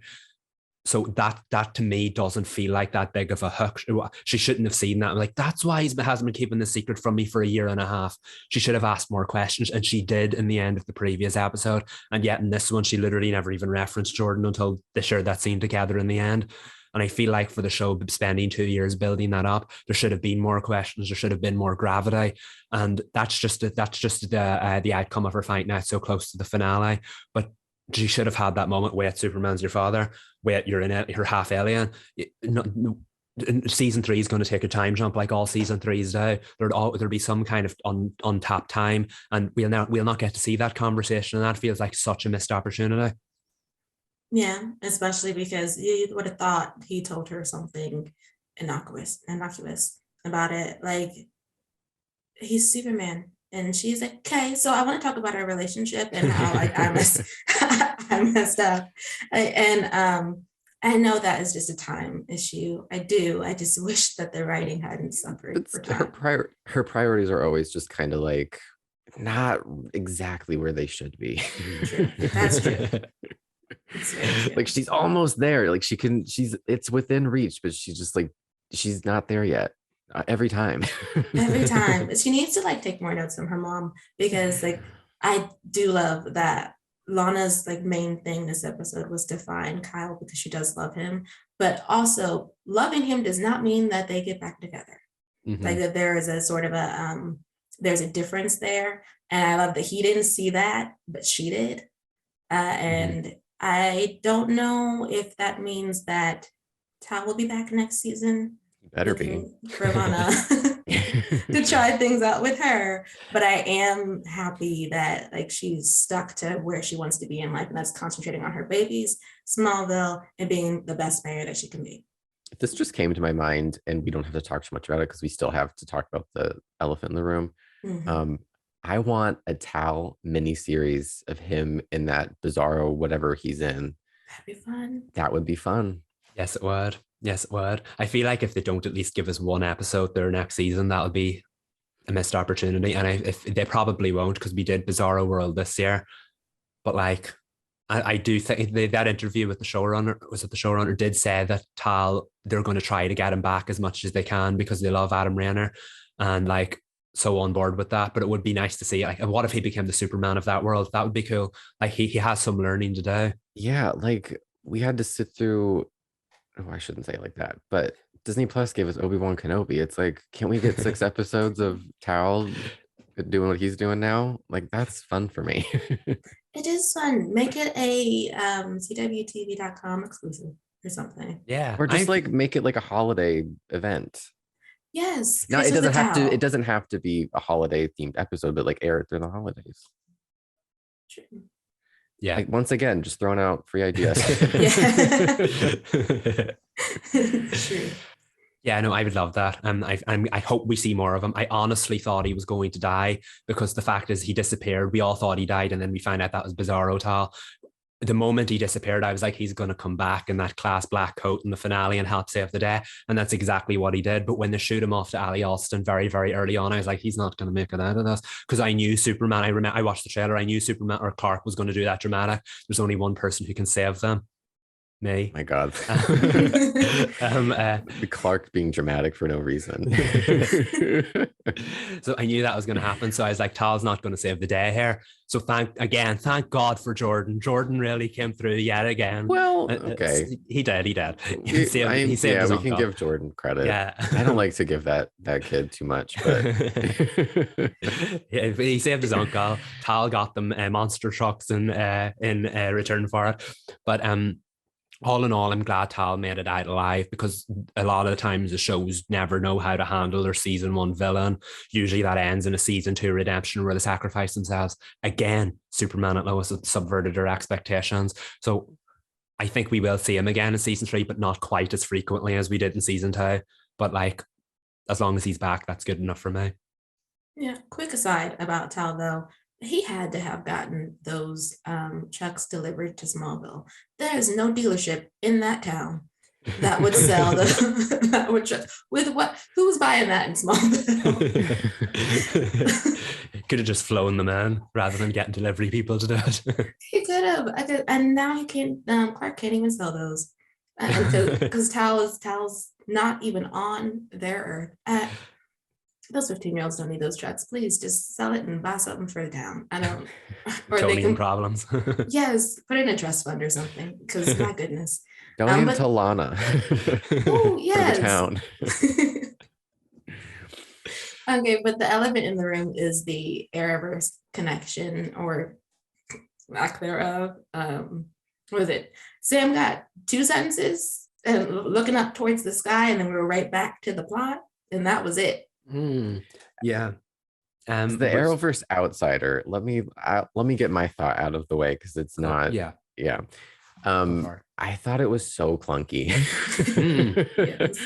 So that to me doesn't feel like that big of a hook. She shouldn't have seen that. I'm like, that's why he hasn't been keeping the secret from me for a year and a half. She should have asked more questions, and she did in the end of the previous episode. And yet in this one, she literally never even referenced Jordan until they shared that scene together in the end. And I feel like for the show spending 2 years building that up, there should have been more questions. There should have been more gravity, and that's just the outcome of her finding out so close to the finale. But she should have had that moment. Wait, Superman's your father. Wait, you're in it. You're half alien. Season 3 is going to take a time jump, like all season 3s do. There'll be some kind of untapped time, and we'll not get to see that conversation. And that feels like such a missed opportunity. Yeah, especially because you would have thought he told her something innocuous about it. Like, he's Superman. And she's like, okay, so I want to talk about our relationship and how like I messed up. I know that is just a time issue. I just wish that the writing hadn't suffered for time. Her priorities are always just kind of like not exactly where they should be. True. That's true. Like, she's almost there. Like, it's within reach, but she's just like, she's not there yet. Every time she needs to like take more notes from her mom, because like I do love that Lana's like main thing this episode was to find Kyle, because she does love him, but also loving him does not mean that they get back together. Like that there is a sort of there's a difference there, and I love that he didn't see that but she did, and I don't know if that means that Tal will be back next season. Better be for Lana to try things out with her, but I am happy that like she's stuck to where she wants to be in life, and that's concentrating on her babies, Smallville, and being the best mayor that she can be. This just came to my mind, and we don't have to talk too much about it because we still have to talk about the elephant in the room. I want a Tal miniseries of him in that bizarro whatever he's in. That'd be fun. That would be fun. Yes, it would. Yes, it would. I feel like if they don't at least give us one episode their next season, that would be a missed opportunity. And if they probably won't, because we did Bizarro World this year. But like, I do think that interview with the showrunner did say that Tal, they're going to try to get him back as much as they can because they love Adam Rayner, and like so on board with that. But it would be nice to see, like, what if he became the Superman of that world? That would be cool. Like, he has some learning to do. Yeah, like we had to sit through. Oh, I shouldn't say it like that, but Disney Plus gave us Obi-Wan Kenobi. It's like, can't we get 6 episodes of Tal doing what he's doing now? Like, that's fun for me. It is fun. Make it a CWTV.com exclusive or something. Yeah. Or just like make it like a holiday event. Yes. No, it doesn't have to be a holiday themed episode, but like air it during the holidays. True. Yeah. Like, once again, just throwing out free ideas. True. Yeah, no, I would love that. I hope we see more of him. I honestly thought he was going to die, because the fact is he disappeared. We all thought he died, and then we found out that was Bizarro Tal. The moment he disappeared, I was like, he's going to come back in that class black coat in the finale and help save the day. And that's exactly what he did. But when they shoot him off to Ali Alston very, very early on, I was like, he's not going to make it out of this. Because I knew Superman, I watched the trailer, I knew Superman or Clark was going to do that dramatic. There's only one person who can save them. Me. My God. Clark being dramatic for no reason. So I knew that was going to happen. So I was like, Tal's not going to save the day here. So thank God for Jordan. Jordan really came through yet again. Well, okay. He did. He saved his we uncle. can give Jordan credit. Yeah. I don't like to give that kid too much, but yeah, he saved his uncle. Tal got them monster trucks in return for it. But all in all, I'm glad Tal made it out alive, because a lot of the times the shows never know how to handle their season 1 villain. Usually that ends in a season 2 redemption where they sacrifice themselves. Again, Superman and Lois subverted their expectations. So I think we will see him again in season 3, but not quite as frequently as we did in season 2. But like, as long as he's back, that's good enough for me. Yeah. Quick aside about Tal, though. He had to have gotten those trucks delivered to Smallville. There is no dealership in that town that would sell with what? Who was buying that in Smallville? Could have just flown them in rather than getting delivery people to do it. He could have. And now he can't. Clark can't even sell those. because Tal's not even on their Earth. Those 15-year-olds don't need those trucks. Please just sell it and buy something for the town. I don't. Or they Tony can problems. yes, put it in a trust fund or something. Because my goodness. Donate But to Lana oh for the yes. town. Okay, but the elephant in the room is the Arrowverse connection or lack thereof. What was it? Sam got 2 sentences and looking up towards the sky, and then we were right back to the plot, and that was it. Yeah. As the Arrowverse outsider, let me get my thought out of the way because it's not. Yeah. I thought it was so clunky. Yes.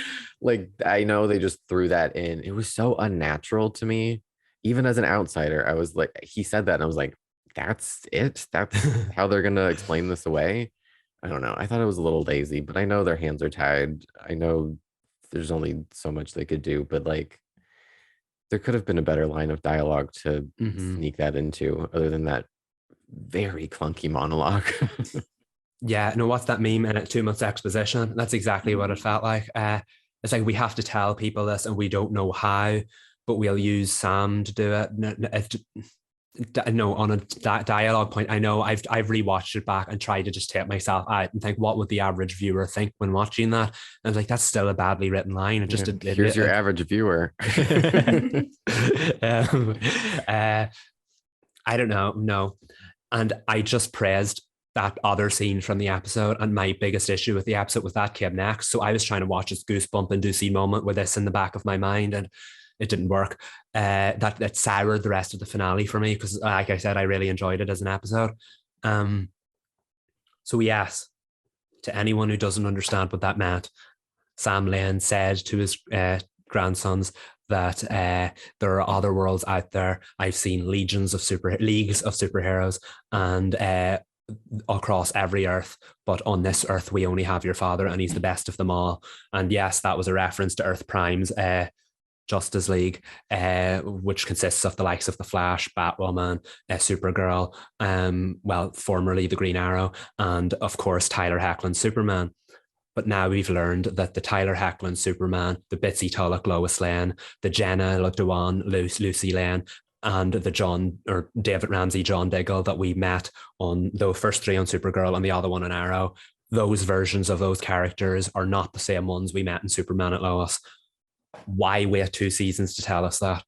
Like, I know they just threw that in. It was so unnatural to me. Even as an outsider, I was like, he said that and I was like, that's it? That's how they're gonna explain this away? I don't know. I thought it was a little lazy, but I know their hands are tied. I know there's only so much they could do, but like there could have been a better line of dialogue to sneak that into, other than that very clunky monologue. Yeah, no, what's that meme in it? 2 months exposition. That's exactly what it felt like. It's like we have to tell people this and we don't know how, but we'll use Sam to do it. No, on a dialogue point, I know I've rewatched it back and tried to just take myself out and think, what would the average viewer think when watching that? And I was like, that's still a badly written line. It just here's your average viewer. I don't know, no. And I just praised that other scene from the episode, and my biggest issue with the episode was that came next. So I was trying to watch this goosebump inducing moment with this in the back of my mind, and it didn't work. That soured the rest of the finale for me because, like I said, I really enjoyed it as an episode. So yes, to anyone who doesn't understand what that meant, Sam Lane said to his grandsons that there are other worlds out there. I've seen leagues of superheroes, and across every Earth, but on this Earth we only have your father, and he's the best of them all. And yes, that was a reference to Earth Prime's Justice League, which consists of the likes of the Flash, Batwoman, Supergirl, formerly the Green Arrow, and of course Tyler Hoechlin's Superman. But now we've learned that the Tyler Hoechlin Superman, the Bitsy Tulloch Lois Lane, the Jenna LeDuan Lucy Lane, and the David Ramsey John Diggle that we met on the first 3 on Supergirl and the other one on Arrow, those versions of those characters are not the same ones we met in Superman and Lois. Why wait 2 seasons to tell us that?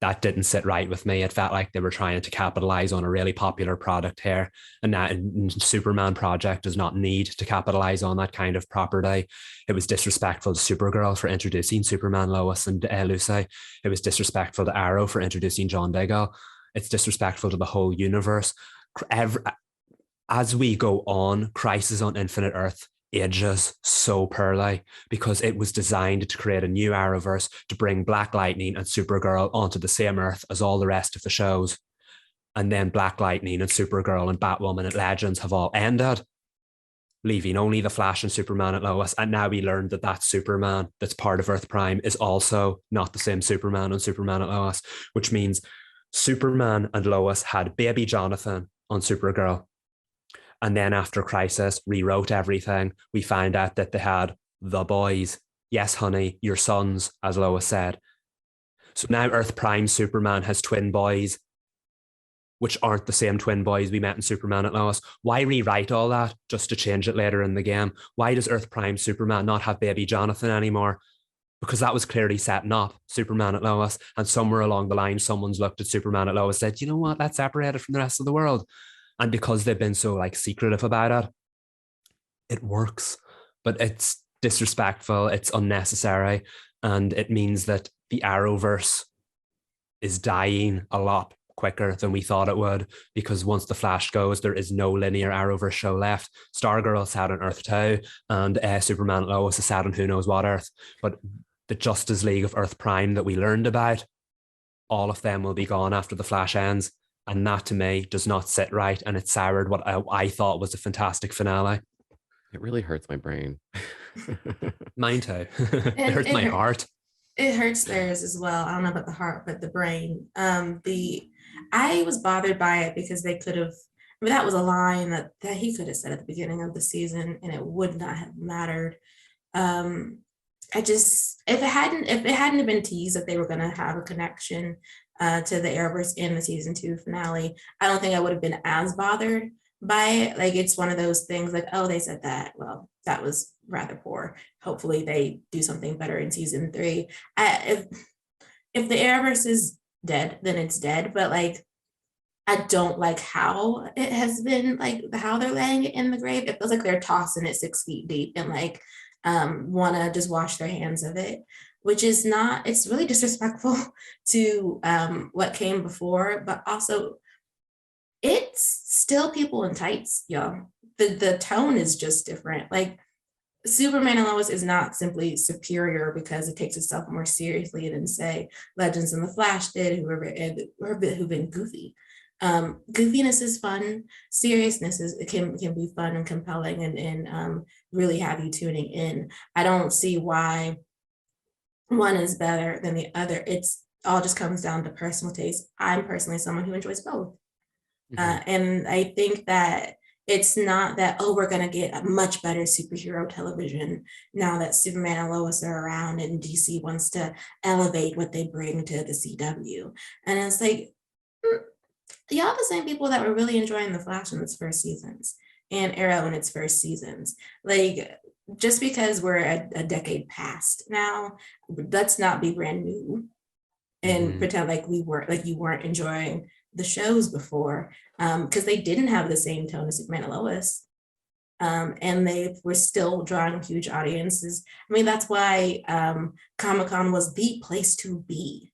That didn't sit right with me. It felt like they were trying to capitalize on a really popular product here, and that Superman project does not need to capitalize on that kind of property. It was disrespectful to Supergirl for introducing Superman, Lois, and Lucy. It was disrespectful to Arrow for introducing John Diggle. It's disrespectful to the whole universe. As we go on, Crisis on Infinite Earth ages so poorly because it was designed to create a new Arrowverse to bring Black Lightning and Supergirl onto the same Earth as all the rest of the shows. And then Black Lightning and Supergirl and Batwoman and Legends have all ended, leaving only the Flash and Superman and Lois. And now we learned that that Superman that's part of Earth Prime is also not the same Superman and Superman and Lois, which means Superman and Lois had baby Jonathan on Supergirl. And then after Crisis rewrote everything, we found out that they had the boys. Yes, honey, your sons, as Lois said. So now Earth Prime Superman has twin boys, which aren't the same twin boys we met in Superman and Lois. Why rewrite all that just to change it later in the game? Why does Earth Prime Superman not have baby Jonathan anymore? Because that was clearly setting up Superman and Lois. And somewhere along the line, someone's looked at Superman and Lois and said, you know what, that's separated from the rest of the world. And because they've been so secretive about it works, but it's disrespectful, it's unnecessary, and it means that the Arrowverse is dying a lot quicker than we thought it would, because once the Flash goes, there is no linear Arrowverse show left. Stargirl is set on Earth 2, and Superman and Lois is set on who knows what Earth. But the Justice League of Earth Prime that we learned about, all of them will be gone after the Flash ends. And that to me does not sit right, and it soured what I thought was a fantastic finale. It really hurts my brain. Mine too. It hurts my heart. It hurts theirs as well. I don't know about the heart, but the brain. I was bothered by it because they could have. mean, that was a line that he could have said at the beginning of the season, and it would not have mattered. I just, if it hadn't been teased that they were going to have a connection to the Arrowverse in the season 2 finale, I don't think I would have been as bothered by it. Like, it's one of those things like, oh, they said that. Well, that was rather poor. Hopefully they do something better in season 3. If the Arrowverse is dead, then it's dead. But like, I don't like how it has been, like how they're laying it in the grave. It feels like they're tossing it 6 feet deep and like want to just wash their hands of it, which is not, it's really disrespectful to what came before, but also it's still people in tights, y'all. The tone is just different. Like, Superman and Lois is not simply superior because it takes itself more seriously than, say, Legends and the Flash did, who've been goofy. Goofiness is fun. Seriousness can be fun and compelling and really have you tuning in. I don't see why one is better than the other. It's all just comes down to personal taste. I'm personally someone who enjoys both. And I think that it's not that, oh, we're going to get a much better superhero television now that Superman and Lois are around and DC wants to elevate what they bring to the CW. And it's like, y'all the same people that were really enjoying The Flash in its first seasons and Arrow in its first seasons. Like, just because we're a decade past now, let's not be brand new and pretend like you weren't enjoying the shows before, because they didn't have the same tone as Superman and Lois. And they were still drawing huge audiences. I mean, that's why Comic-Con was the place to be.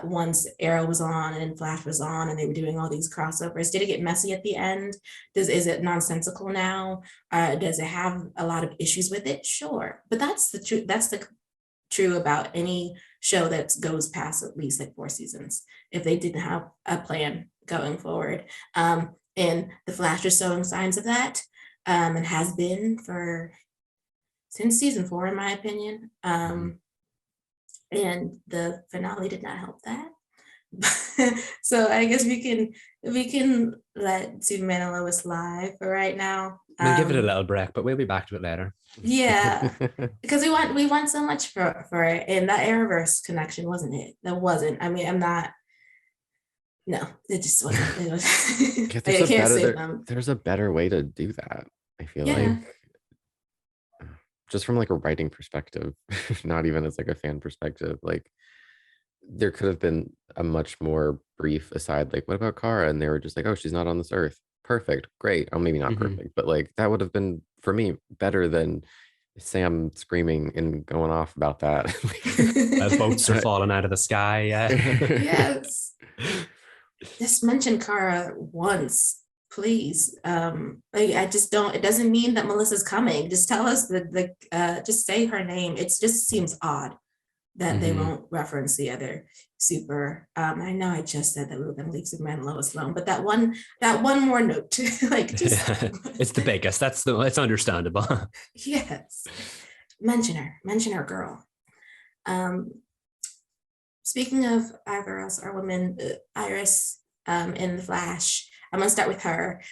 Once Arrow was on and Flash was on and they were doing all these crossovers. Did it get messy at the end? Is it nonsensical now? Does it have a lot of issues with it? Sure. But that's the true about any show that goes past at least like 4 seasons, if they didn't have a plan going forward. And The Flash is showing signs of that, and has been since season 4, in my opinion. And the finale did not help that. So I guess we can let Superman and Lois lie for right now. We'll give it a little break, but we'll be back to it later. Yeah, because we want so much for it, and that Arrowverse connection wasn't it. That wasn't. I mean, no, it just wasn't. It was, there's a better way to do that. I feel like, just from like a writing perspective, not even as like a fan perspective, like there could have been a much more brief aside, like, what about Kara? And they were just like, oh, she's not on this earth. Perfect, great. Oh, maybe not perfect, but like that would have been, for me, better than Sam screaming and going off about that. As boats are falling out of the sky. Yes. Just mention Kara once, please. Like, I just don't, it doesn't mean that Melissa's coming. Just tell us just say her name. It just seems odd that they won't reference the other super. I know I just said that we were going to leave Superman and Lois alone, but that one more note, like, just it's the biggest. It's understandable. Yes, mention her, girl. Speaking of our girls, our women, Iris in The Flash, I'm going to start with her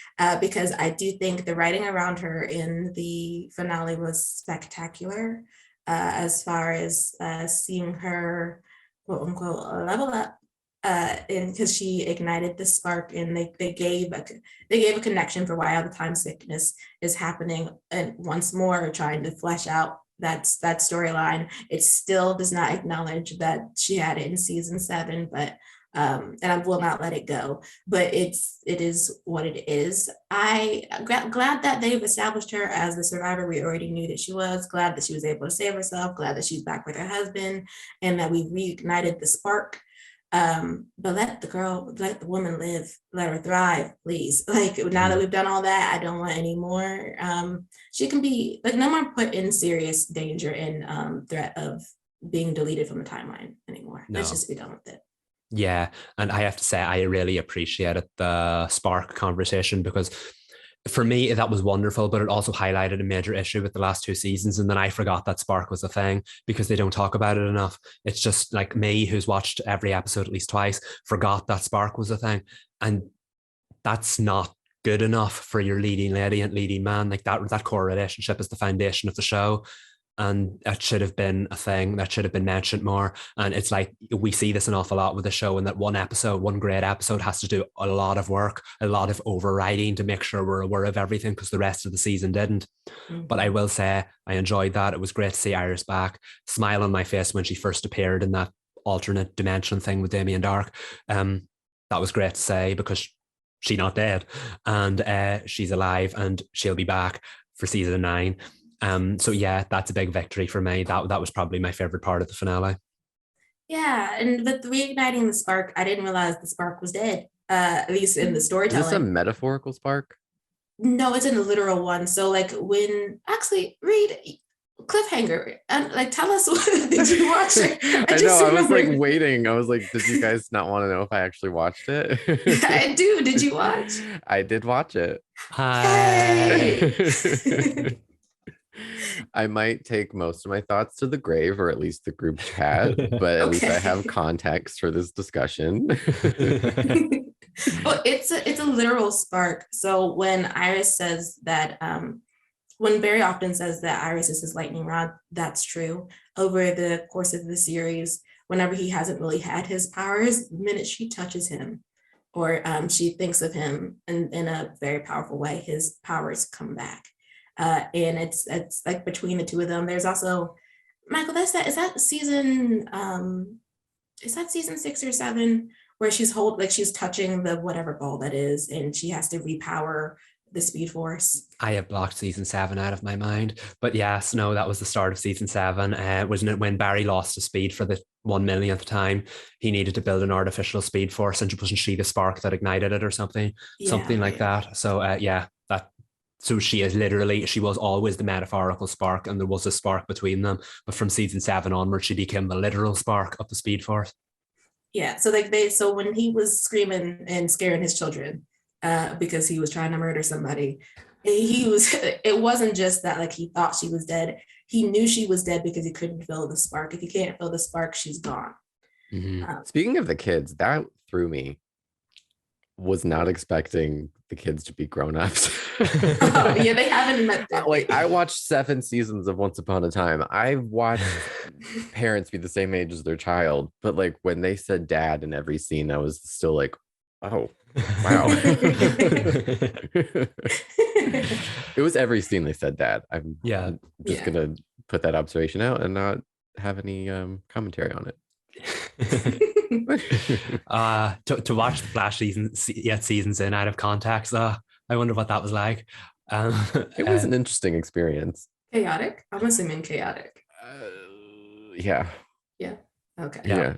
because I do think the writing around her in the finale was spectacular, as far as seeing her, quote unquote, level up, and because she ignited the spark, and they gave a connection for why all the time sickness is happening, and once more trying to flesh out that storyline. It still does not acknowledge that she had it in season 7, but and I will not let it go. But it is what it is. Glad that they've established her as the survivor we already knew that she was. Glad that she was able to save herself. Glad that she's back with her husband, and that we reignited the spark. But let the woman live, let her thrive, please. Like, now that we've done all that, I don't want any more. She can be like no more put in serious danger and threat of being deleted from the timeline anymore. No. Let's just be done with it. Yeah, and I have to say I really appreciated the spark conversation, because for me that was wonderful, but it also highlighted a major issue with the last 2 seasons, and then I forgot that spark was a thing because they don't talk about it enough. It's just like me, who's watched every episode at least twice, forgot that spark was a thing, and that's not good enough for your leading lady and leading man. Like that core relationship is the foundation of the show. And that should have been a thing that should have been mentioned more. And it's like we see this an awful lot with the show, and that one great episode has to do a lot of work, a lot of overriding to make sure we're aware of everything, because the rest of the season didn't. Mm-hmm. But I will say I enjoyed that. It was great to see Iris back. Smile on my face when she first appeared in that alternate dimension thing with Damien Dark. That was great to say, because she's not dead, and she's alive, and she'll be back for season 9. So yeah, that's a big victory for me. That was probably my favorite part of the finale. Yeah, and with reigniting the spark, I didn't realize the spark was dead. At least in the storytelling. Is this a metaphorical spark? No, it's in a literal one. So like when actually Reed, cliffhanger, and like tell us, did you watch it? I was like waiting. I was like, did you guys not want to know if I actually watched it? I do. Did you watch? I did watch it. Hi. I might take most of my thoughts to the grave, or at least the group chat, but at least I have context for this discussion. Well, it's a literal spark. So when Iris says that, when Barry often says that Iris is his lightning rod, that's true. Over the course of the series, whenever he hasn't really had his powers, the minute she touches him, or she thinks of him in a very powerful way, his powers come back. And it's like between the two of them. There's also Michael. Is that season 6 or 7 where she's touching the whatever ball that is, and she has to repower the Speed Force. I have blocked season 7 out of my mind, but yes, no, that was the start of season 7. Wasn't it when Barry lost his speed for the 1 millionth time? He needed to build an artificial Speed Force, and wasn't she the spark that ignited it or something like that? So So she was always the metaphorical spark, and there was a spark between them. But from season 7 onwards, she became the literal spark of the Speed Force. Yeah. So so when he was screaming and scaring his children because he was trying to murder somebody, it wasn't just that like he thought she was dead. He knew she was dead because he couldn't feel the spark. If he can't feel the spark, she's gone. Mm-hmm. Speaking of the kids, that threw me. Was not expecting the kids to be grown-ups. Oh, yeah, they haven't met them. Like, I watched 7 seasons of Once Upon a Time. I've watched parents be the same age as their child, but like when they said dad in every scene, I was still like, oh wow. It was every scene they said dad. I'm just gonna put that observation out and not have any commentary on it. To watch the Flash seasons in out of context, I wonder what that was like. It was an interesting experience. Chaotic? I'm assuming chaotic. Yeah. Okay. Yeah.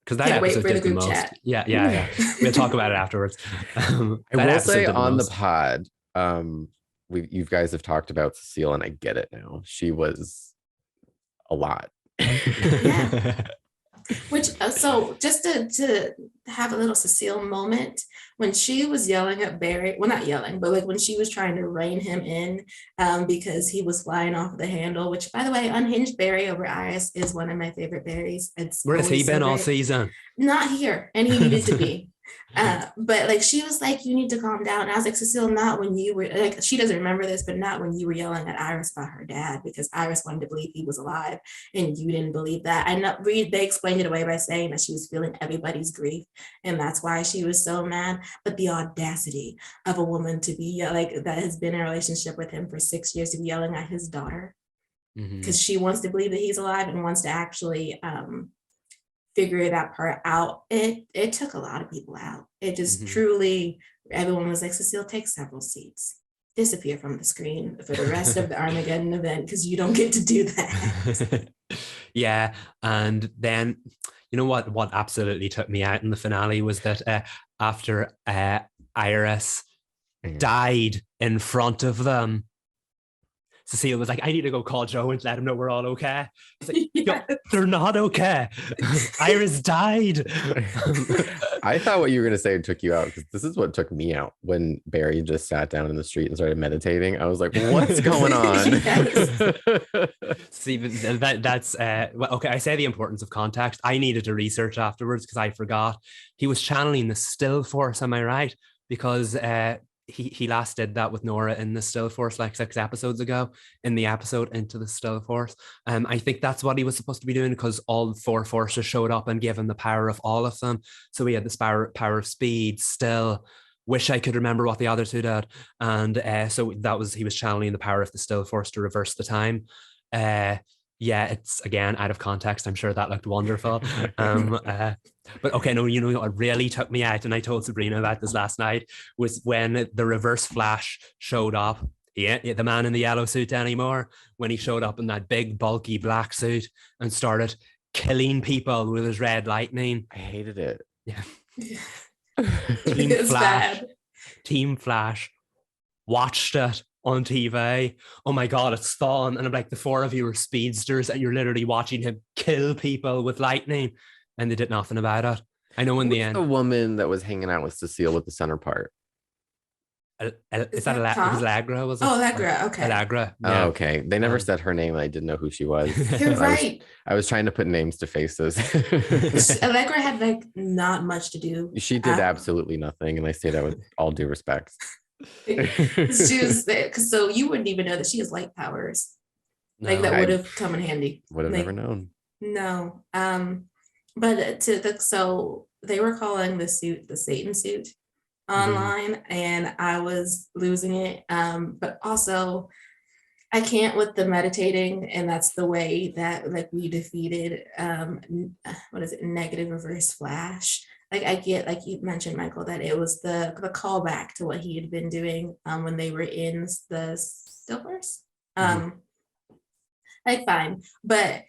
Because that episode did the most. Chat. Yeah. We'll talk about it afterwards. I will say on the pod, you guys have talked about Cecile, and I get it now. She was a lot. Yeah. Which so just to have a little Cecile moment, when she was yelling at Barry, well, not yelling, but like when she was trying to rein him in because he was flying off the handle, which by the way, unhinged Barry over Iris is one of my favorite Barrys. Where has he been all season? Not here, and he needed to be. But like she was like, you need to calm down. And I was like, Cecile, not when you were like, she doesn't remember this, but not when you were yelling at Iris about her dad, because Iris wanted to believe he was alive and you didn't believe that. And they explained it away by saying that she was feeling everybody's grief, and that's why she was so mad. But the audacity of a woman to be like that has been in a relationship with him for 6 years to be yelling at his daughter because she wants to believe that he's alive and wants to actually figure that part out. It took a lot of people out. It just truly, everyone was like, Cecile, take several seats, disappear from the screen for the rest of the Armageddon event, because you don't get to do that. Yeah. And then you know what absolutely took me out in the finale was that after Iris died in front of them, Cecile was like, I need to go call Joe and let him know we're all okay. It's like, yes. They're not okay. Iris died. I thought what you were going to say took you out, because this is what took me out when Barry just sat down in the street and started meditating. I was like, what's going on? See, that's well, okay. I say the importance of context. I needed to research afterwards because I forgot. He was channeling the still force. Am I right? Because he last did that with Nora in the Still Force like 6 episodes ago, in the episode Into the Still Force. I think that's what he was supposed to be doing, because all 4 forces showed up and gave him the power of all of them. So he had the power of speed, still. Wish I could remember what the other 2 did. And so he was channeling the power of the Still Force to reverse the time. Yeah, it's again out of context. I'm sure that looked wonderful. But okay, no, you know what really took me out, and I told Sabrina about this last night, was when the Reverse Flash showed up. He ain't the man in the yellow suit anymore. When he showed up in that big, bulky black suit and started killing people with his red lightning. I hated it. Yeah. It's bad. Team Flash watched it on TV. Oh my God, it's fun. And I'm like, the 4 of you are speedsters and you're literally watching him kill people with lightning. And they did nothing about it. I know in the end. The woman that was hanging out with Cecile with the center part. Is that Allegra? Was it? Oh, Allegra. Okay. Allegra. Yeah. Oh, okay. They never said her name and I didn't know who she was. You're right. I was trying to put names to faces. Allegra had like not much to do. She did absolutely nothing. And I say that with all due respect. She was there, so you wouldn't even know that she has light powers. No, like that would have come in handy. Would have like, never known. No. But so they were calling the suit the Satan suit online, and I was losing it. But also I can't with the meditating, and that's the way that like we defeated negative Reverse Flash. Like I get, like you mentioned, Michael, that it was the callback to what he had been doing when they were in the Stillverse. Like fine, but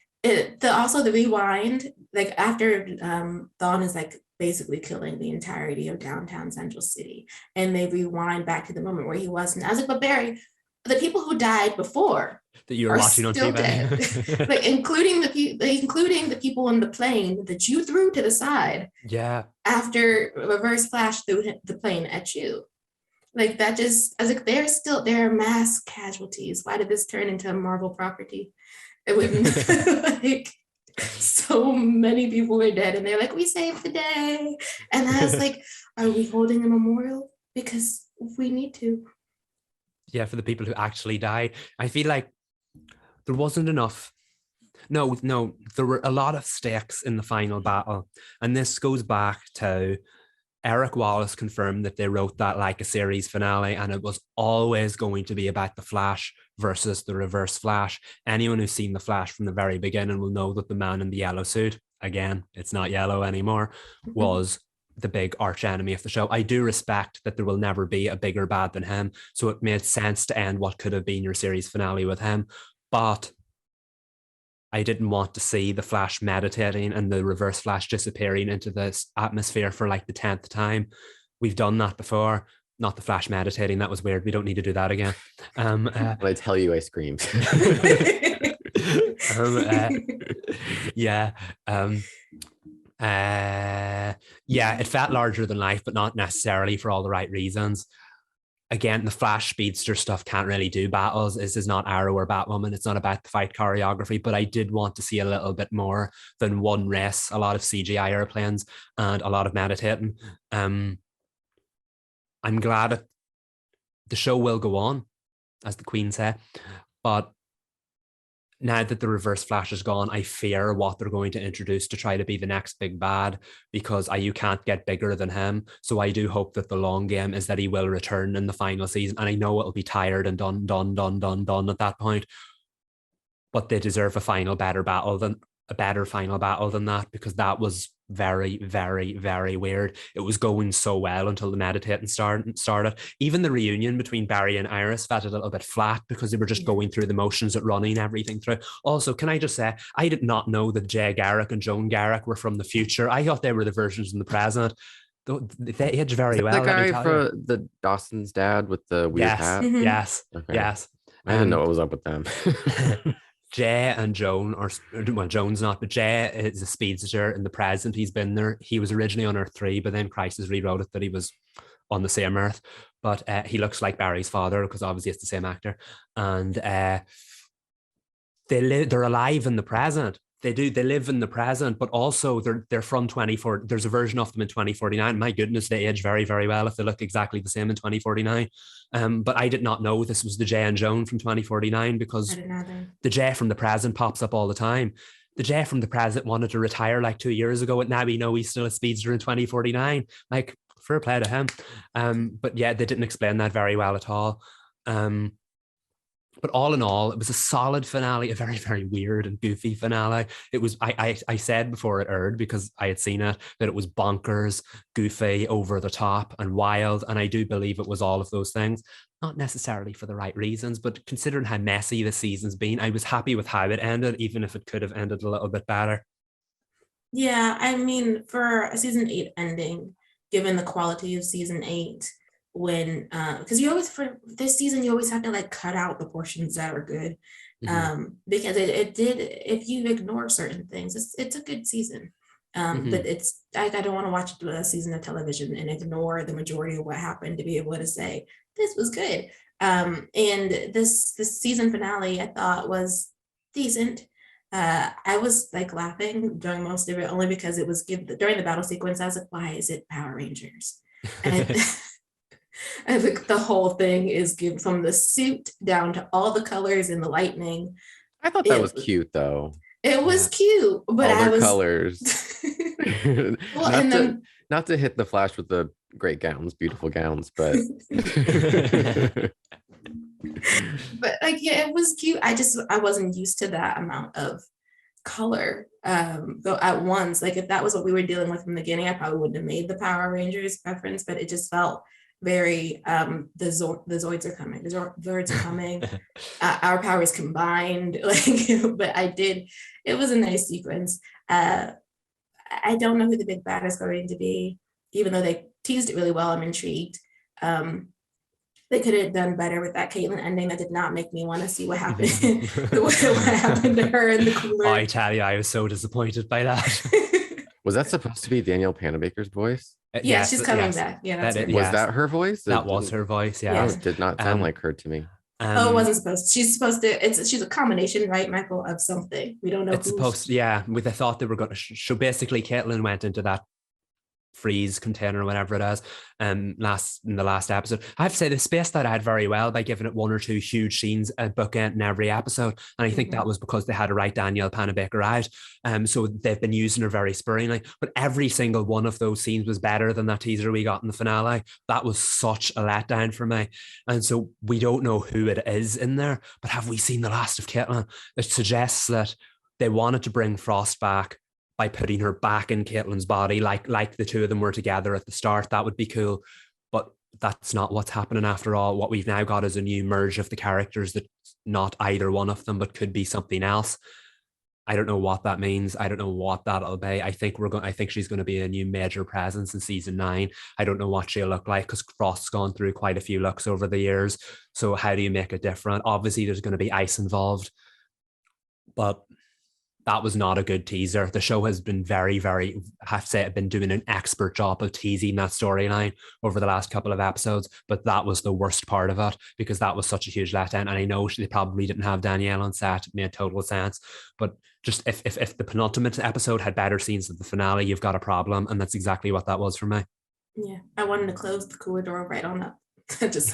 also the rewind, like after Dawn is like basically killing the entirety of downtown Central City, and they rewind back to the moment where he was, and I was like, but Barry, the people who died before that you were watching on TV, like including the people in the plane that you threw to the side. Yeah. After Reverse Flash threw the plane at you, like that just, I was like, there are mass casualties. Why did this turn into a Marvel property? It wouldn't like so many people were dead, and they're like, we saved the day, and I was like, are we holding a memorial? Because we need to. Yeah, for the people who actually died. I feel like there wasn't enough. No, there were a lot of stakes in the final battle. And this goes back to Eric Wallace confirmed that they wrote that like a series finale, and it was always going to be about the Flash versus the Reverse Flash. Anyone who's seen the Flash from the very beginning will know that the man in the yellow suit, again, it's not yellow anymore, was the big arch enemy of the show. I do respect that there will never be a bigger bad than him, so it made sense to end what could have been your series finale with him. But I didn't want to see the Flash meditating and the Reverse Flash disappearing into this atmosphere for like the 10th time. We've done that before. Not the Flash meditating. That was weird. We don't need to do that again. When I tell you, I screamed. Yeah. It felt larger than life, but not necessarily for all the right reasons. Again, the Flash speedster stuff can't really do battles. This is not Arrow or Batwoman. It's not about the fight choreography, but I did want to see a little bit more than one race, a lot of CGI airplanes and a lot of meditating. I'm glad that the show will go on, as the Queen said, but now that the Reverse Flash is gone, I fear what they're going to introduce to try to be the next big bad, because you can't get bigger than him. So I do hope that the long game is that he will return in the final season. And I know it'll be tired and done at that point. But they deserve a better final battle than that, because that was very, very, very weird. It was going so well until the meditating started. Even the reunion between Barry and Iris felt a little bit flat because they were just going through the motions of running everything through. Also, can I just say, I did not know that Jay Garrick and Joan Garrick were from the future. I thought they were the versions in the present. They aged very well. The guy for the Dawson's dad with the weird hat? Yes. Okay. Yes. I didn't know what was up with them. Jay and Joan, well, Joan's not, but Jay is a speedster in the present. He's been there. He was originally on Earth 3, but then Crisis rewrote it that he was on the same Earth. But he looks like Barry's father, because obviously it's the same actor. And they're alive in the present. They do. They live in the present, but also they're from 24. There's a version of them in 2049. My goodness, they age very, very well if they look exactly the same in 2049. But I did not know this was the Jay and Joan from 2049 because the Jay from the present pops up all the time. The Jay from the present wanted to retire like 2 years ago, and now we know he's still a speedster in 2049. Like, fair play to him. But yeah, they didn't explain that very well at all. But all in all, it was a solid finale, a very, very weird and goofy finale. It was, I said before it aired, because I had seen it, that it was bonkers, goofy, over the top, and wild. And I do believe it was all of those things. Not necessarily for the right reasons, but considering how messy the season's been, I was happy with how it ended, even if it could have ended a little bit better. Yeah, I mean, for a season 8 ending, given the quality of season 8, when because you always, for this season, you always have to like cut out the portions that are good, because it did, if you ignore certain things, it's a good season, but it's I don't want to watch a season of television and ignore the majority of what happened to be able to say this was good. And this season finale I thought was decent. I was like laughing during most of it only because it was during the battle sequence. I was like, why is it Power Rangers? And I think the whole thing is given from the suit down to all the colors and the lightning. I thought that was cute though. It was cute, but all their colors. Well, not to hit the Flash with the great gowns, beautiful gowns, but but like, yeah, it was cute. I wasn't used to that amount of color though at once. Like if that was what we were dealing with from the beginning, I probably wouldn't have made the Power Rangers reference, but it just felt very the Zoids are coming, the Zords are coming, our powers combined, like, but it was a nice sequence. I don't know who the big bad is going to be, even though they teased it really well. I'm intrigued. They could have done better with that Caitlin ending. That did not make me want to see what happened what happened to her in the cooler. I tell you, I was so disappointed by that. Was that supposed to be Danielle Panabaker's voice? Yeah, yes, she's coming back. Yeah, that's was that her voice? That was her voice. Yeah, it did not sound like her to me. It wasn't supposed. She's supposed to. She's a combination, right, Michael, of something. We don't know. It's supposed. Yeah, they thought they were going to. So basically, Caitlin went into that freeze container or whatever it is in the last episode. I have to say they spaced that out very well by giving it one or two huge scenes at bookend in every episode, and I think that was because they had to write Danielle Panabaker out, so they've been using her very sparingly, but every single one of those scenes was better than that teaser we got in the finale. That was such a letdown for me, and so we don't know who it is in there, but have we seen the last of Caitlin? It suggests that they wanted to bring Frost back by putting her back in Caitlin's body, like the two of them were together at the start. That would be cool. But that's not what's happening after all. What we've now got is a new merge of the characters that's not either one of them, but could be something else. I don't know what that means. I don't know what that'll be. I think she's going to be a new major presence in season 9. I don't know what she'll look like because Frost's gone through quite a few looks over the years. So how do you make it different? Obviously, there's going to be ice involved, but that was not a good teaser. The show has been very, very, I have to say, been doing an expert job of teasing that storyline over the last couple of episodes, but that was the worst part of it because that was such a huge letdown. And I know they probably didn't have Danielle on set. It made total sense. But just if the penultimate episode had better scenes than the finale, you've got a problem. And that's exactly what that was for me. Yeah, I wanted to close the cooler door right on up. just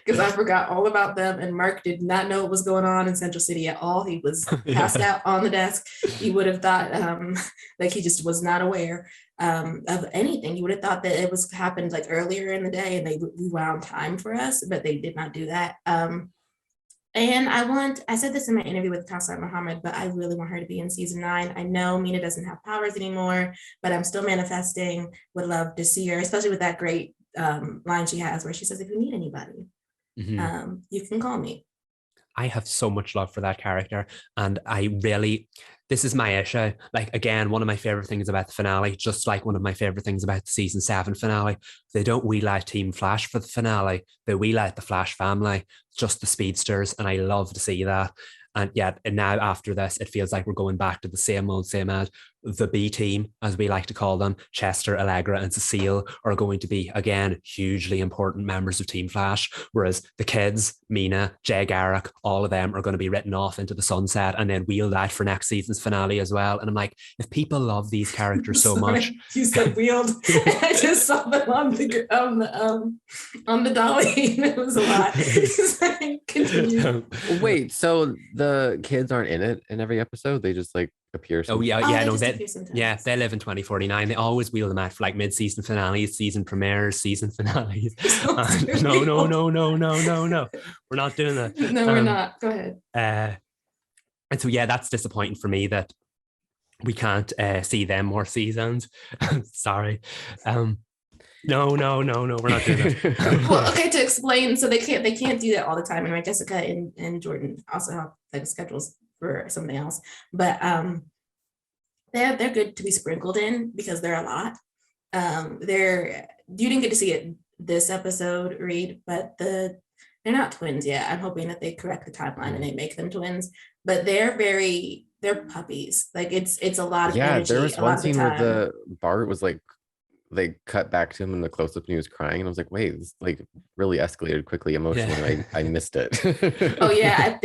because I forgot all about them, and Mark did not know what was going on in Central City at all. He was passed out on the desk. You would have thought like he just was not aware of anything. You would have thought that it was happened like earlier in the day and they rewound time for us, but they did not do that. And I said this in my interview with Tasar Muhammad, but I really want her to be in season 9. I know Mina doesn't have powers anymore, but I'm still manifesting, would love to see her, especially with that great line she has where she says, if you need anybody, you can call me. I have so much love for that character, and this is my issue. Like, again, one of my favorite things about the finale, just like one of my favorite things about the season 7 finale, they don't wheel out Team Flash for the finale. They wheel out the Flash family, just the speedsters, and I love to see that. And yet, and now after this, it feels like we're going back to the same old. the B team, as we like to call them, Chester, Allegra, and Cecile, are going to be, again, hugely important members of Team Flash, whereas the kids, Mina, Jay Garrick, all of them are going to be written off into the sunset and then wheeled out for next season's finale as well. And I'm like, if people love these characters so much. You said wheeled. I just saw them on the dolly, and it was a lot. Continue. Wait, so the kids aren't in it in every episode? They just like appear. Oh yeah, no, they live in 2049. They always wheel them out for like mid-season finales, season premieres, season finales. No. We're not doing that. No, we're not. Go ahead. And so yeah, that's disappointing for me that we can't see them more seasons. Sorry. No, we're not doing that. Well, okay, to explain, so they can't do that all the time. And Jessica and Jordan also have like schedules for something else, but they're good to be sprinkled in because they're a lot. You didn't get to see it this episode, Reed, but they're not twins yet. I'm hoping that they correct the timeline and they make them twins, but they're puppies. Like it's a lot of energy. There was one scene where the Bart was like, they cut back to him in the close-up and he was crying, and I was like, wait, this like really escalated quickly emotionally. Yeah. I missed it. Oh yeah,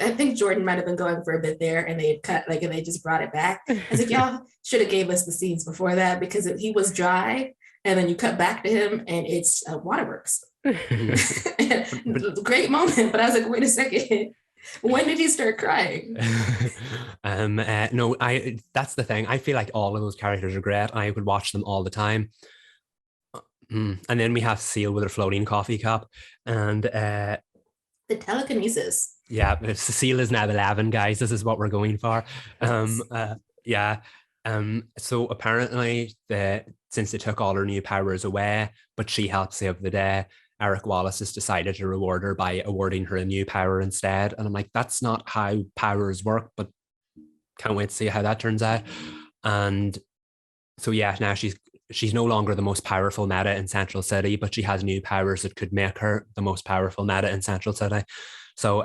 I think Jordan might have been going for a bit there, and they had cut and they just brought it back. I was like, y'all should have gave us the scenes before that, because he was dry and then you cut back to him and it's waterworks. Great moment, but I was like, wait a second. When did he start crying? No, that's the thing. I feel like all of those characters are great. I would watch them all the time. And then we have Cecile with her floating coffee cup, and the telekinesis. Yeah, Cecile is now 11, guys. This is what we're going for. So apparently, since they took all her new powers away, but she helped save the day, Eric Wallace has decided to reward her by awarding her a new power instead. And I'm like, that's not how powers work, but can't wait to see how that turns out. And so yeah, now she's no longer the most powerful meta in Central City, but she has new powers that could make her the most powerful meta in Central City. So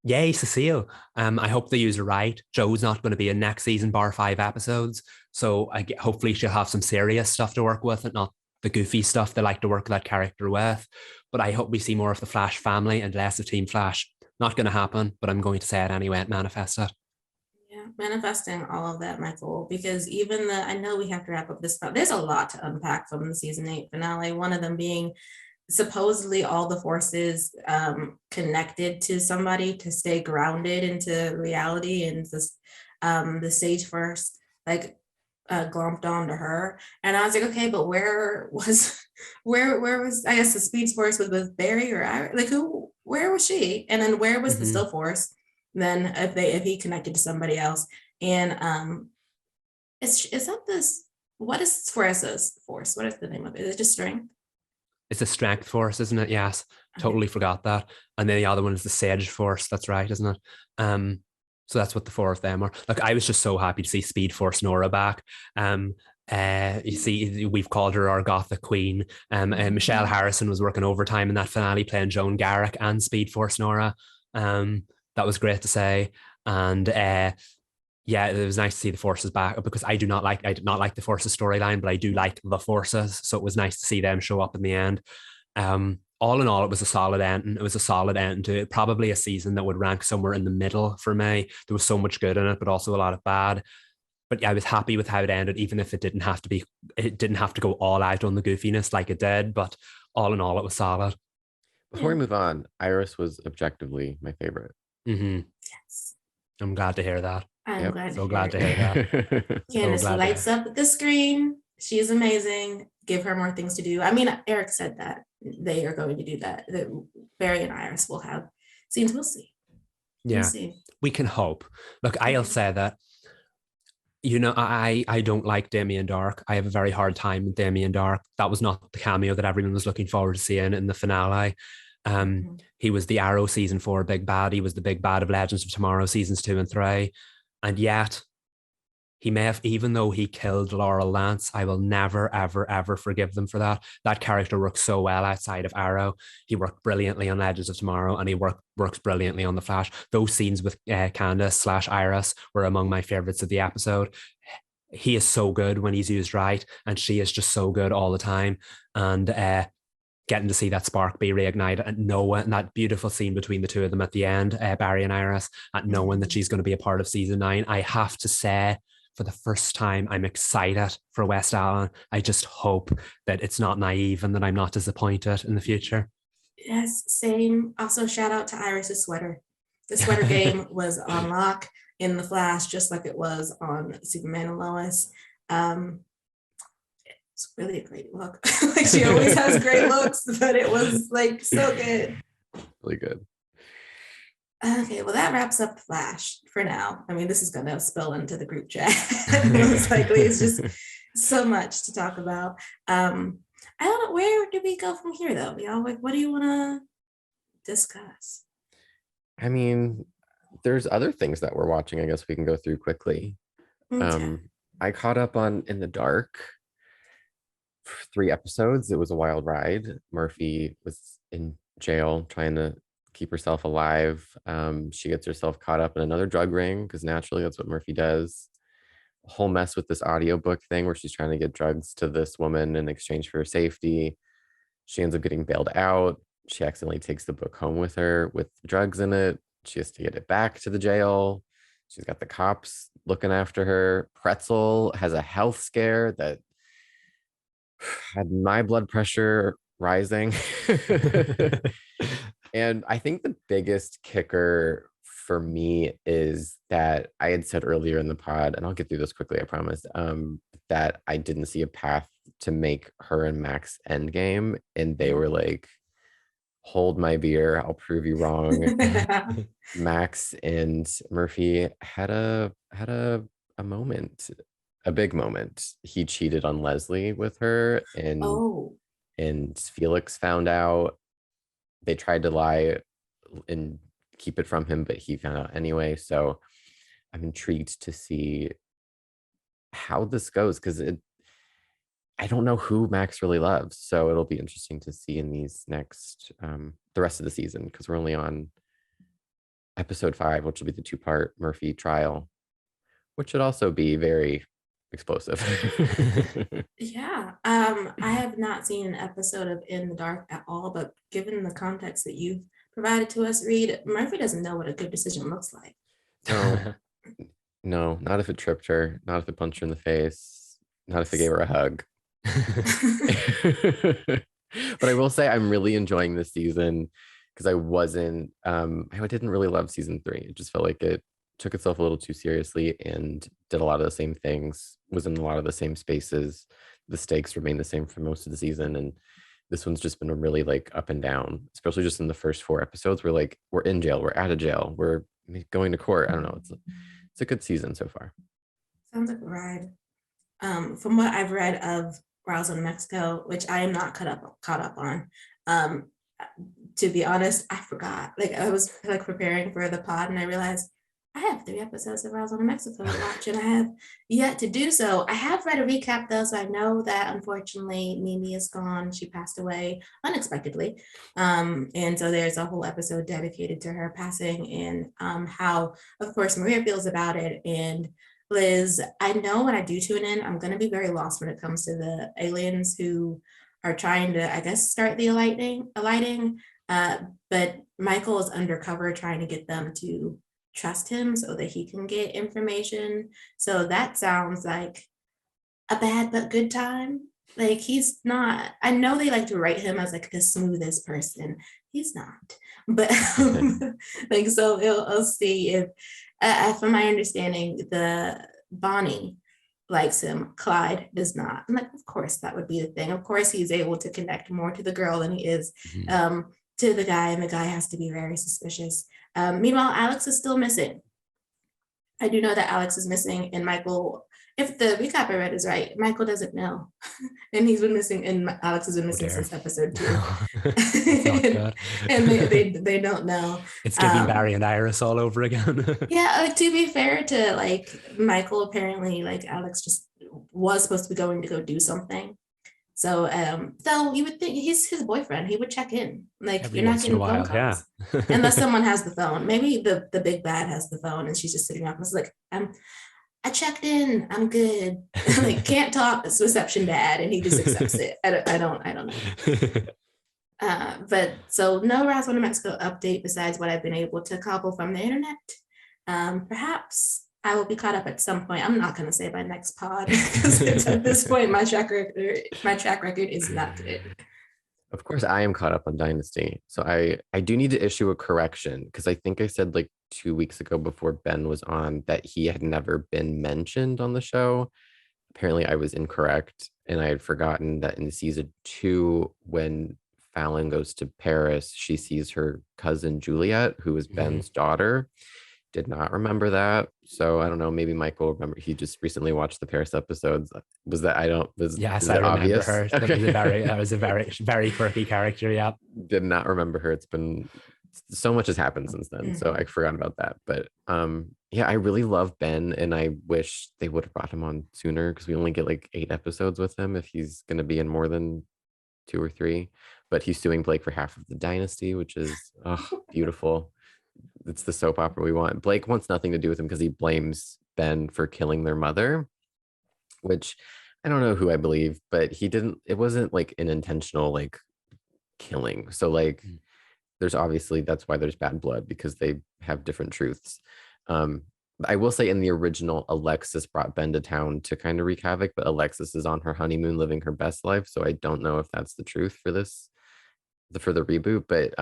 yay, Cecile. I hope they use her right. Joe's not going to be in next season, bar 5 episodes. So hopefully she'll have some serious stuff to work with and not the goofy stuff they like to work that character with. But I hope we see more of the Flash family and less of Team Flash. Not going to happen, but I'm going to say it anyway and manifest it. Yeah, manifesting all of that, Michael, because I know we have to wrap up this, but there's a lot to unpack from the season 8 finale. One of them being supposedly all the forces connected to somebody to stay grounded into reality, and the Sage Force glomped onto her, and I was like, okay, but where was I guess the Speed Force with Barry or where was she, and then where was the Still Force then if he connected to somebody else? And is that this, what is Force's force, what is the name of it? Is it just strength? It's a strength force, isn't it? Yes, totally forgot that. And then the other one is the Sage Force. That's right, isn't it? So that's what the 4 of them are. Like, I was just so happy to see Speed Force Nora back. You see, we've called her our Gothic Queen. Michelle Harrison was working overtime in that finale playing Joan Garrick and Speed Force Nora. That was great to say. And yeah, it was nice to see the Forces back, because I did not like the Forces storyline, but I do like the Forces. So it was nice to see them show up in the end. All in all, it was a solid ending. It was a solid end to it. Probably a season that would rank somewhere in the middle for me. There was so much good in it, but also a lot of bad. But yeah, I was happy with how it ended, even if it didn't have to go all out on the goofiness like it did. But all in all, it was solid. Before we move on, Iris was objectively my favorite. Yes. I'm glad to hear that. I'm glad to hear that. Candace lights up the screen. She is amazing. Give her more things to do. I mean, Eric said that they are going to do that. That Barry and Iris will have scenes. We'll see. Yeah, we can hope. Look, I'll say that, I don't like Damien Dark. I have a very hard time with Damien Dark. That was not the cameo that everyone was looking forward to seeing in the finale. He was the Arrow season 4 big bad. He was the big bad of Legends of Tomorrow seasons 2 and 3. And yet he may have, even though he killed Laurel Lance, I will never, ever, ever forgive them for that. That character works so well outside of Arrow. He worked brilliantly on Legends of Tomorrow, and he works brilliantly on The Flash. Those scenes with Candace / Iris were among my favorites of the episode. he is so good when he's used right, and she is just so good all the time. And getting to see that spark be reignited, and knowing that beautiful scene between the two of them at the end, Barry and Iris, and knowing that she's going to be a part of season 9, I have to say, for the first time, I'm excited for West Allen. I just hope that it's not naive and that I'm not disappointed in the future. Yes, same. Also, shout out to Iris's sweater. The sweater game was on lock in The Flash, just like it was on Superman and Lois. It's really a great look. Like, she always has great looks, but it was like so good. Really good. Okay, well, that wraps up The Flash for now. I mean, this is gonna spill into the group chat. Most likely, it's just so much to talk about. I don't know, where do we go from here though? Y'all, like, what do you want to discuss? I mean, there's other things that we're watching. I guess we can go through quickly. Okay. I caught up on In the Dark. 3 episodes. It was a wild ride. Murphy was in jail trying to keep herself alive. She gets herself caught up in another drug ring because naturally that's what Murphy does. A whole mess with this audiobook thing where she's trying to get drugs to this woman in exchange for her safety. She ends up getting bailed out. She accidentally takes the book home with her with drugs in it. She has to get it back to the jail. She's got the cops looking after her. Pretzel has a health scare that had my blood pressure rising. And I think the biggest kicker for me is that I had said earlier in the pod, and I'll get through this quickly, I promise, that I didn't see a path to make her and Max endgame. And they were like, hold my beer, I'll prove you wrong. Max and Murphy had a moment, a big moment. He cheated on Leslie with her, and Felix found out. They tried to lie and keep it from him, but he found out anyway. So I'm intrigued to see how this goes, because I don't know who Max really loves. So it'll be interesting to see in these next the rest of the season, because we're only on episode 5, which will be the 2-part Murphy trial, which should also be very explosive. Yeah. I have not seen an episode of In the Dark at all, but given the context that you've provided to us, Reed, Murphy doesn't know what a good decision looks like. No, not if it tripped her, not if it punched her in the face, not if it gave her a hug. But I will say I'm really enjoying this season, because I didn't really love season 3. It just felt like it took itself a little too seriously and did a lot of the same things, was in a lot of the same spaces. The stakes remain the same for most of the season, and this one's just been a really like up and down, especially just in the first 4 episodes. We're in jail, we're out of jail, we're going to court. I don't know, it's a good season so far. Sounds like a ride. From what I've read of Roswell, New Mexico, which I am not caught up on, to be honest, I forgot. Like, I was like preparing for the pod, and I realized I have 3 episodes of Roswell, New Mexico to watch, and I have yet to do so. I have read a recap though, so I know that unfortunately Mimi is gone. She passed away unexpectedly, and so there's a whole episode dedicated to her passing, and how, of course, Maria feels about it. And Liz, I know when I do tune in, I'm going to be very lost when it comes to the aliens who are trying to, I guess, start the alighting. But Michael is undercover trying to get them to trust him so that he can get information. So that sounds like a bad but good time. Like, he's not, I know they like to write him as like the smoothest person. He's not. But like, so I'll see if, from my understanding, the Bonnie likes him, Clyde does not. I'm like, of course that would be the thing. Of course he's able to connect more to the girl than he is to the guy, and the guy has to be very suspicious. Meanwhile, Alex is still missing. I do know that Alex is missing, and Michael, if the recap I read is right, Michael doesn't know. And he's been missing, and Alex has been missing since episode 2. And they don't know. It's giving Barry and Iris all over again. Yeah, like, to be fair to like Michael, apparently like Alex just was supposed to be going to go do something. So though you would think he's his boyfriend, he would check in. Like, Every you're not once in a getting phone while, calls. yeah. Unless someone has the phone. Maybe the big bad has the phone and she's just sitting up and it's like, I checked in, I'm good. Like, can't talk, it's reception bad, and he just accepts it. I don't know. But so no Roswell, New Mexico update besides what I've been able to cobble from the internet. Perhaps I will be caught up at some point. I'm not going to say by next pod because at this point my track record is not good. Of course, I am caught up on Dynasty. So I do need to issue a correction because I think I said like 2 weeks ago before Ben was on that he had never been mentioned on the show. Apparently, I was incorrect, and I had forgotten that in season 2, when Fallon goes to Paris, she sees her cousin Juliet, who is Ben's daughter. Did not remember that. So I don't know. Maybe Michael remember. He just recently watched the Paris episodes. Was that I don't was Yes, is I it remember obvious? her. Okay. That was a very quirky character. Yeah. Did not remember her. It's been so much has happened since then. So I forgot about that. But yeah, I really love Ben, and I wish they would have brought him on sooner because we only get like 8 episodes with him if he's gonna be in more than 2 or 3. But he's suing Blake for half of the Dynasty, which is beautiful. It's the soap opera we want. Blake wants nothing to do with him because he blames Ben for killing their mother, which I don't know who I believe, but it wasn't like an intentional like killing. So like there's obviously that's why there's bad blood because they have different truths. I will say in the original, Alexis brought Ben to town to kind of wreak havoc, but Alexis is on her honeymoon living her best life. So I don't know if that's the truth for the reboot, but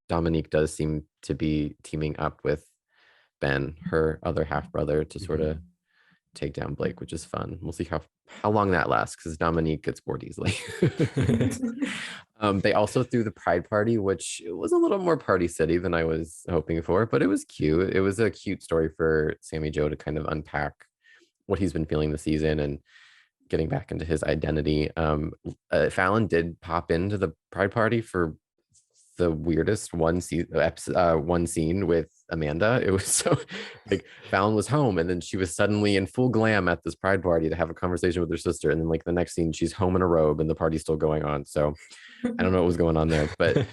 Dominique does seem to be teaming up with Ben, her other half brother, to sort of take down Blake, which is fun. We'll see how long that lasts because Dominique gets bored easily. They also threw the Pride Party, which was a little more Party City than I was hoping for, but it was cute. It was a cute story for Sammy Joe to kind of unpack what he's been feeling this season and getting back into his identity. Fallon did pop into the Pride Party for the weirdest one scene with Amanda. It was so like Fallon was home and then she was suddenly in full glam at this Pride Party to have a conversation with her sister, and then like the next scene she's home in a robe and the party's still going on. So I don't know what was going on there, but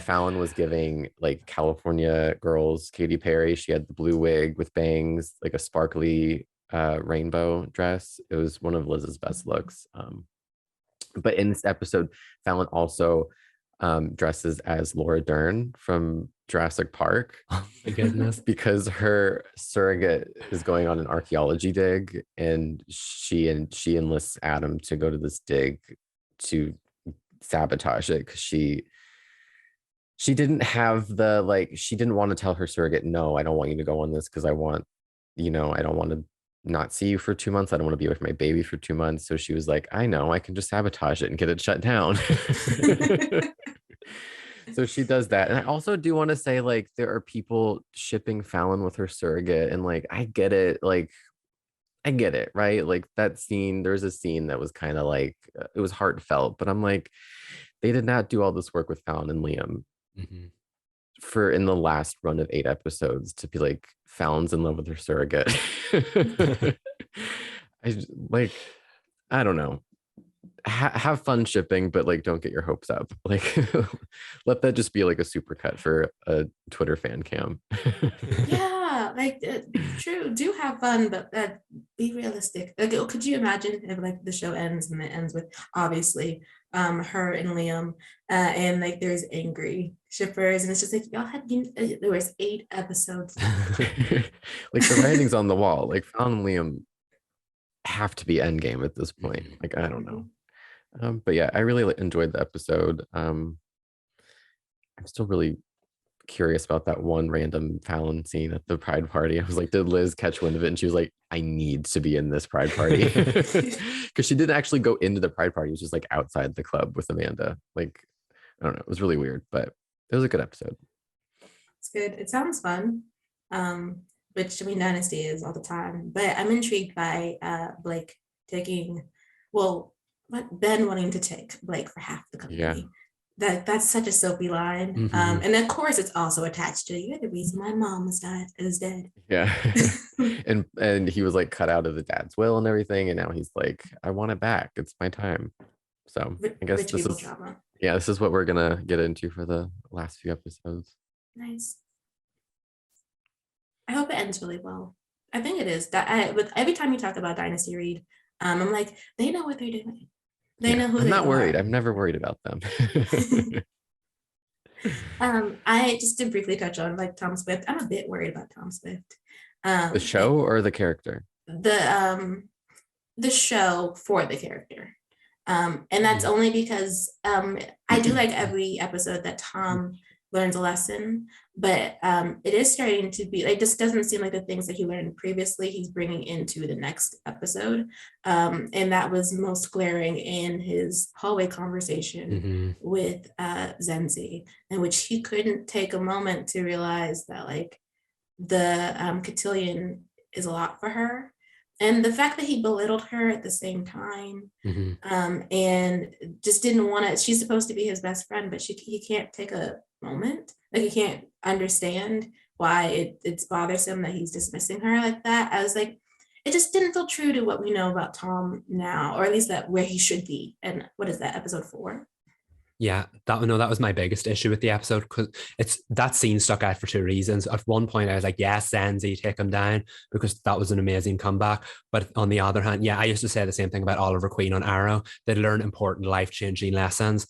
Fallon was giving like California girls Katy Perry. She had the blue wig with bangs, like a sparkly rainbow dress. It was one of Liz's best looks. But in this episode, Fallon also dresses as Laura Dern from Jurassic Park. Oh my goodness. Because her surrogate is going on an archaeology dig, and she enlists Adam to go to this dig to sabotage it because she didn't have the like she didn't want to tell her surrogate, no, I don't want you to go on this because I want, I don't want to not see you for 2 months. I don't want to be with my baby for 2 months. So she was like, I know, I can just sabotage it and get it shut down. So she does that. And I also do want to say, like, there are people shipping Fallon with her surrogate, and like I get it, right? Like that scene, there's a scene that was kind of like it was heartfelt, but I'm like, they did not do all this work with Fallon and Liam for in the last run of 8 episodes to be like Fallon's in love with her surrogate. I don't know. Have fun shipping, but like don't get your hopes up. Like let that just be like a super cut for a Twitter fan cam. Yeah, like true, do have fun, but be realistic. Like, could you imagine if like the show ends and it ends with obviously her and Liam and like there's angry shippers and it's just like y'all had there was 8 episodes. Like the writing's on the wall. Like Fallon and Liam have to be endgame at this point. Like I don't know. But yeah, I really enjoyed the episode. I'm still really curious about that one random Fallon scene at the Pride Party. I was like, did Liz catch wind of it? And she was like, I need to be in this Pride Party. Because she didn't actually go into the Pride Party. It was just like outside the club with Amanda. Like, I don't know. It was really weird, but it was a good episode. It's good. It sounds fun. Which I mean, Dynasty is all the time. But I'm intrigued by Blake taking, Ben wanting to take Blake for half the company. Yeah. That's such a soapy line. And of course it's also attached to you're the reason my mom is dead. Yeah. and he was like cut out of the dad's will and everything, and now he's like, I want it back. It's my time. So I guess this is drama. Yeah, this is what we're gonna get into for the last few episodes. Nice. I hope it ends really well. I think it is that with every time you talk about Dynasty Reed, I'm like, they know what they're doing. They know who I'm they not worried. are. I'm never worried about them. I just to briefly touch on like Tom Swift. I'm a bit worried about Tom Swift. The show or the character? The show for the character. And that's only because I do like every episode that Tom learns a lesson, but it is starting to be like, just doesn't seem like the things that he learned previously he's bringing into the next episode. And that was most glaring in his hallway conversation with Zenzi, in which he couldn't take a moment to realize that like the cotillion is a lot for her. And the fact that he belittled her at the same time, and just didn't want to, she's supposed to be his best friend, but he can't take a moment. Like he can't understand why it's bothersome that he's dismissing her like that. I was like, it just didn't feel true to what we know about Tom now, or at least that where he should be. And what is that, episode 4? Yeah, that was my biggest issue with the episode, because it's that scene stuck out for two reasons. At one point, I was like, yes, Zenzi, take him down, because that was an amazing comeback. But on the other hand, yeah, I used to say the same thing about Oliver Queen on Arrow. They'd learn important life-changing lessons,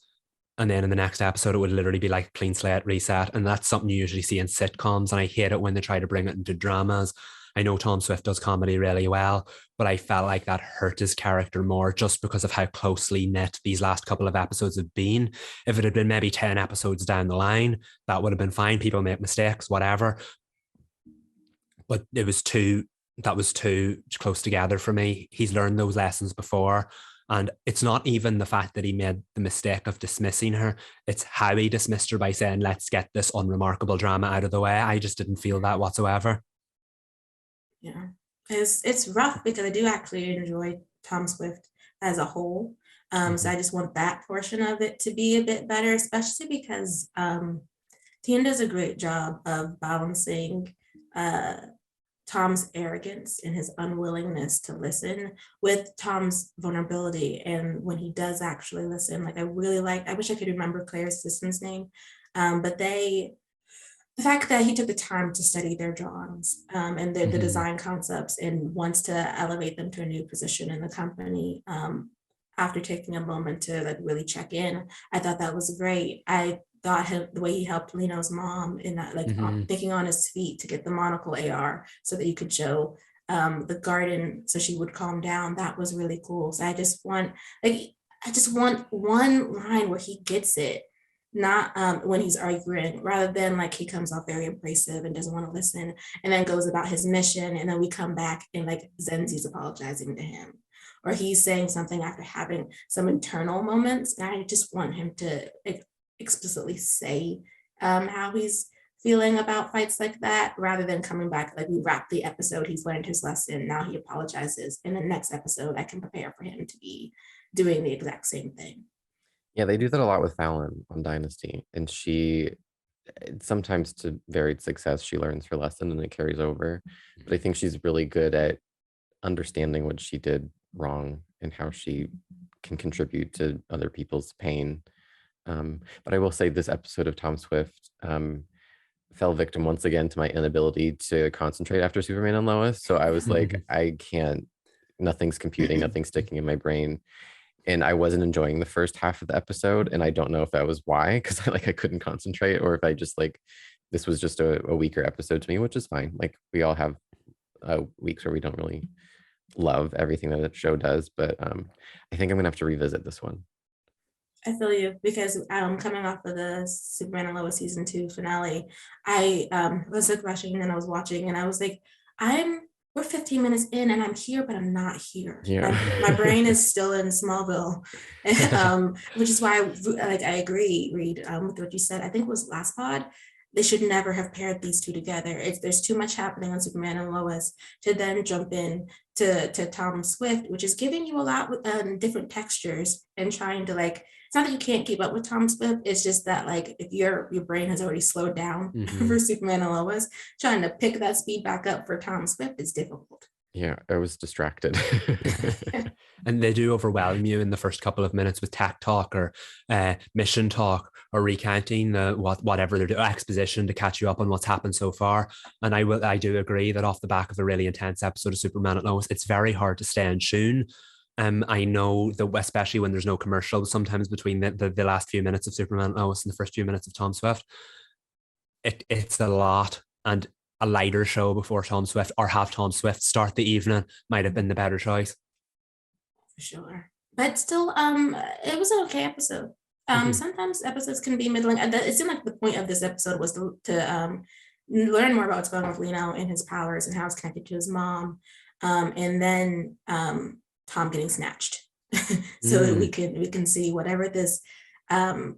and then in the next episode, it would literally be like clean slate reset. And that's something you usually see in sitcoms, and I hate it when they try to bring it into dramas. I know Tom Swift does comedy really well, but I felt like that hurt his character more just because of how closely knit these last couple of episodes have been. If it had been maybe 10 episodes down the line, that would have been fine. People make mistakes, whatever. But that was too close together for me. He's learned those lessons before. And it's not even the fact that he made the mistake of dismissing her. It's how he dismissed her by saying, let's get this unremarkable drama out of the way. I just didn't feel that whatsoever. Yeah, it's rough because I do actually enjoy Tom Swift as a whole. So I just want that portion of it to be a bit better, especially because Tina does a great job of balancing Tom's arrogance and his unwillingness to listen with Tom's vulnerability. And when he does actually listen, like I wish I could remember Claire's assistant's name, but the fact that he took the time to study their drawings and the design concepts and wants to elevate them to a new position in the company after taking a moment to like really check in, I thought that was great. I thought the way he helped Leno's mom in that, like thinking on his feet to get the monocle AR so that you could show the garden so she would calm down. That was really cool. So I just want one line where he gets it, not when he's arguing, rather than like he comes off very abrasive and doesn't want to listen and then goes about his mission, and then we come back and like Zenzi's apologizing to him, or he's saying something after having some internal moments, and I just want him to explicitly say how he's feeling about fights like that, rather than coming back like we wrap the episode, he's learned his lesson, now he apologizes, in the next episode I can prepare for him to be doing the exact same thing. Yeah, they do that a lot with Fallon on Dynasty, and she sometimes to varied success, she learns her lesson and it carries over. But I think she's really good at understanding what she did wrong and how she can contribute to other people's pain. But I will say this episode of Tom Swift fell victim once again to my inability to concentrate after Superman and Lois. So I was like, I can't, nothing's computing, nothing's sticking in my brain. And I wasn't enjoying the first half of the episode. And I don't know if that was why, because I couldn't concentrate, or if I just like, this was just a weaker episode to me, which is fine. Like we all have weeks where we don't really love everything that the show does. But I think I'm gonna have to revisit this one. I feel you, because coming off of the Superman and Lois season 2 finale, I was like rushing and I was watching and I was like, we're 15 minutes in and I'm here, but I'm not here. Yeah. My brain is still in Smallville, which is why I agree, Reed, with what you said. I think it was last pod. They should never have paired these two together. If there's too much happening on Superman and Lois to then jump in to Tom Swift, which is giving you a lot with different textures and trying to like, it's not that you can't keep up with Tom Swift. It's just that like if your brain has already slowed down for Superman and Lois, trying to pick that speed back up for Tom Swift is difficult. Yeah, I was distracted. And they do overwhelm you in the first couple of minutes with tech talk or mission talk or recounting whatever they're doing, exposition to catch you up on what's happened so far. And I do agree that off the back of a really intense episode of Superman and Lois, it's very hard to stay in tune. I know that especially when there's no commercials, sometimes between the last few minutes of Superman and Lois and the first few minutes of Tom Swift, it's a lot. And a lighter show before Tom Swift, or have Tom Swift start the evening, might have been the better choice. For sure. But still, it was an okay episode. Sometimes episodes can be middling. It seemed like the point of this episode was to learn more about what's going on with Lino and his powers and how it's connected to his mom. And then Tom getting snatched. So that we can see whatever this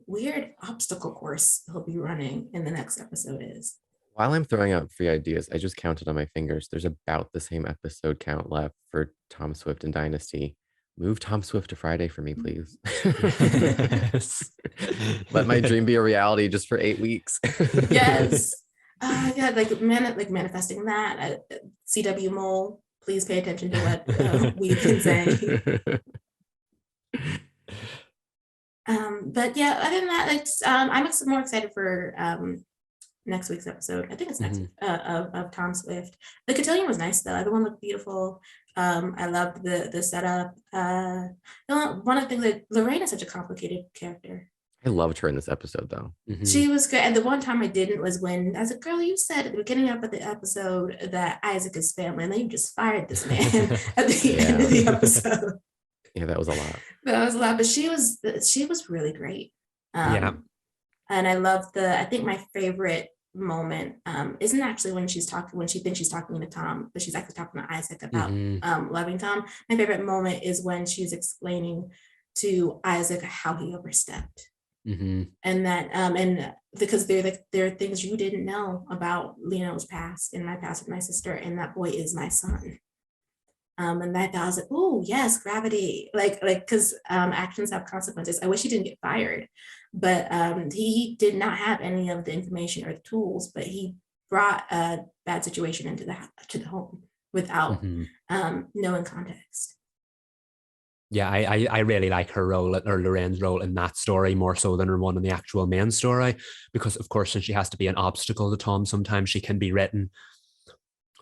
weird obstacle course he'll be running in the next episode is. While I'm throwing out free ideas, I just counted on my fingers. There's about the same episode count left for Tom Swift and Dynasty. Move Tom Swift to Friday for me, please. Yes. Let my dream be a reality just for 8 weeks. Yes. Yeah, like manifesting that. CW Mole, please pay attention to what we can say. But yeah, other than that, I'm more excited for next week's episode. I think it's next week, of Tom Swift. The cotillion was nice though. Everyone looked beautiful. I loved the setup. One of the things that Lorraine is such a complicated character. I loved her in this episode though. She was good. And the one time I didn't was when I was like, girl, you said at the beginning of the episode that Isaac is family, and then you just fired this man at the end of the episode. Yeah, that was a lot. That was a lot, but she was really great. Yeah. And I love I think my favorite moment isn't actually when she thinks she's talking to Tom, but she's actually talking to Isaac about loving Tom. My favorite moment is when she's explaining to Isaac how he overstepped. And that and because there are things you didn't know about Lino's past and my past with my sister, and that boy is my son. And that I was like, oh yes, gravity, like because actions have consequences. I wish he didn't get fired, but he did not have any of the information or the tools, but he brought a bad situation into the home without knowing context. Yeah, I really like her role, or Lorraine's role in that story, more so than her one in the actual main story, because of course, since she has to be an obstacle to Tom, sometimes she can be written,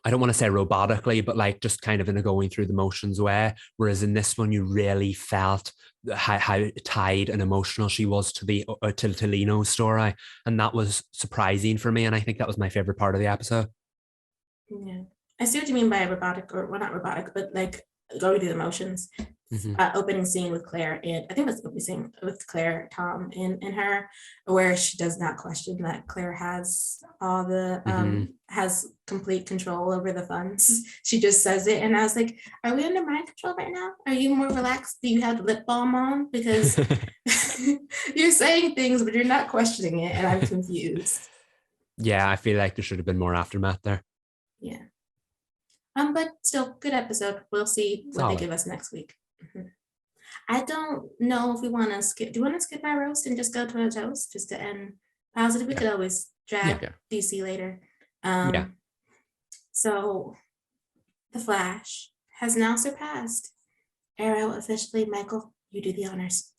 I don't want to say robotically, but like just kind of in a going through the motions way. Whereas in this one, you really felt how tied and emotional she was to the to Lino's story, and that was surprising for me. And I think that was my favorite part of the episode. Yeah, I see what you mean by robotic, or well, not robotic, but like going through the motions. Opening scene with Claire, and I think that's the opening scene with Claire, Tom, and her, where she does not question that Claire has all the has complete control over the funds. She just says it, and I was like, "Are we under mind control right now? Are you more relaxed? Do you have the lip balm on? Because you're saying things, but you're not questioning it, and I'm confused." Yeah, I feel like there should have been more aftermath there. Yeah. But still, good episode. We'll see what they give us next week. I don't know if we want to skip. Do you want to skip our roast and just go to a toast just to end positive? We could always drag DC later. So, The Flash has now surpassed Arrow officially. Michael, you do the honors.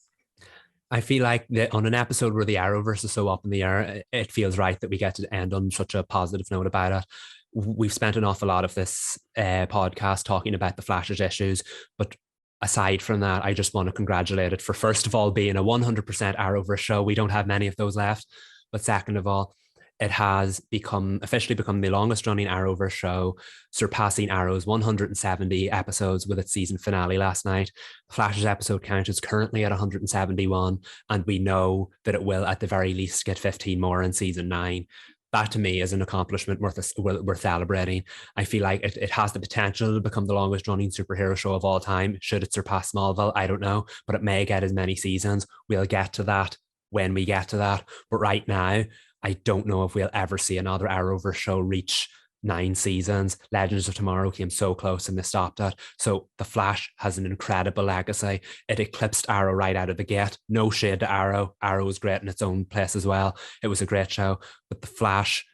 I feel like that on an episode where the Arrowverse is so up in the air, it feels right that we get to end on such a positive note about it. We've spent an awful lot of this podcast talking about the Flash's issues, but aside from that, I just want to congratulate it for, first of all, being a 100% Arrowverse show. We don't have many of those left. But second of all, it has officially become the longest running Arrowverse show, surpassing Arrow's 170 episodes with its season finale last night. The Flash's episode count is currently at 171, and we know that it will at the very least get 15 more in season 9. That to me is an accomplishment worth celebrating. I feel like it has the potential to become the longest running superhero show of all time. Should it surpass Smallville? I don't know, but it may get as many seasons. We'll get to that when we get to that. But right now, I don't know if we'll ever see another Arrowverse show reach 9 seasons. Legends of Tomorrow came so close and they stopped it. So The Flash has an incredible legacy. It eclipsed Arrow right out of the gate. No shade to Arrow. Arrow was great in its own place as well. It was a great show. But The Flash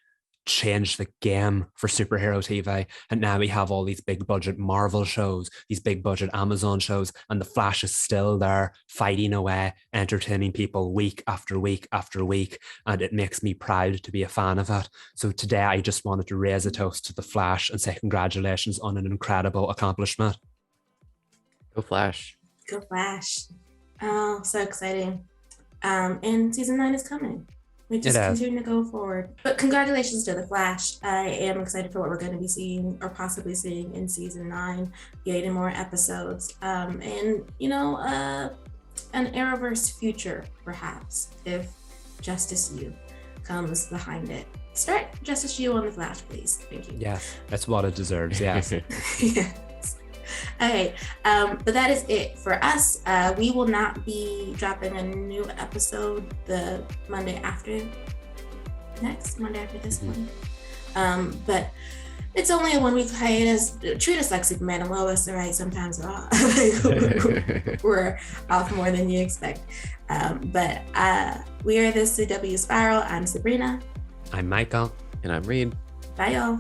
changed the game for superhero TV. And now we have all these big budget Marvel shows, these big budget Amazon shows, and the Flash is still there fighting away, entertaining people week after week after week. And it makes me proud to be a fan of it. So today I just wanted to raise a toast to the Flash and say congratulations on an incredible accomplishment. Go Flash. Go Flash. Oh, so exciting. And season 9 is coming. We just continue to go forward. But congratulations to The Flash. I am excited for what we're going to be seeing or possibly seeing in season 9, 8 more episodes. And, you know, an Arrowverse future, perhaps, if Justice U comes behind it. Start Justice U on The Flash, please. Thank you. Yes, that's what it deserves. Yes. Yes. Okay, but that is it for us. We will not be dropping a new episode the Monday after this one. But it's only a 1 week hiatus. Treat us like Superman and Lois, all right? Sometimes we're off more than you expect. But we are the CW Spiral. I'm Sabrina. I'm Michael. And I'm Reed. Bye, y'all.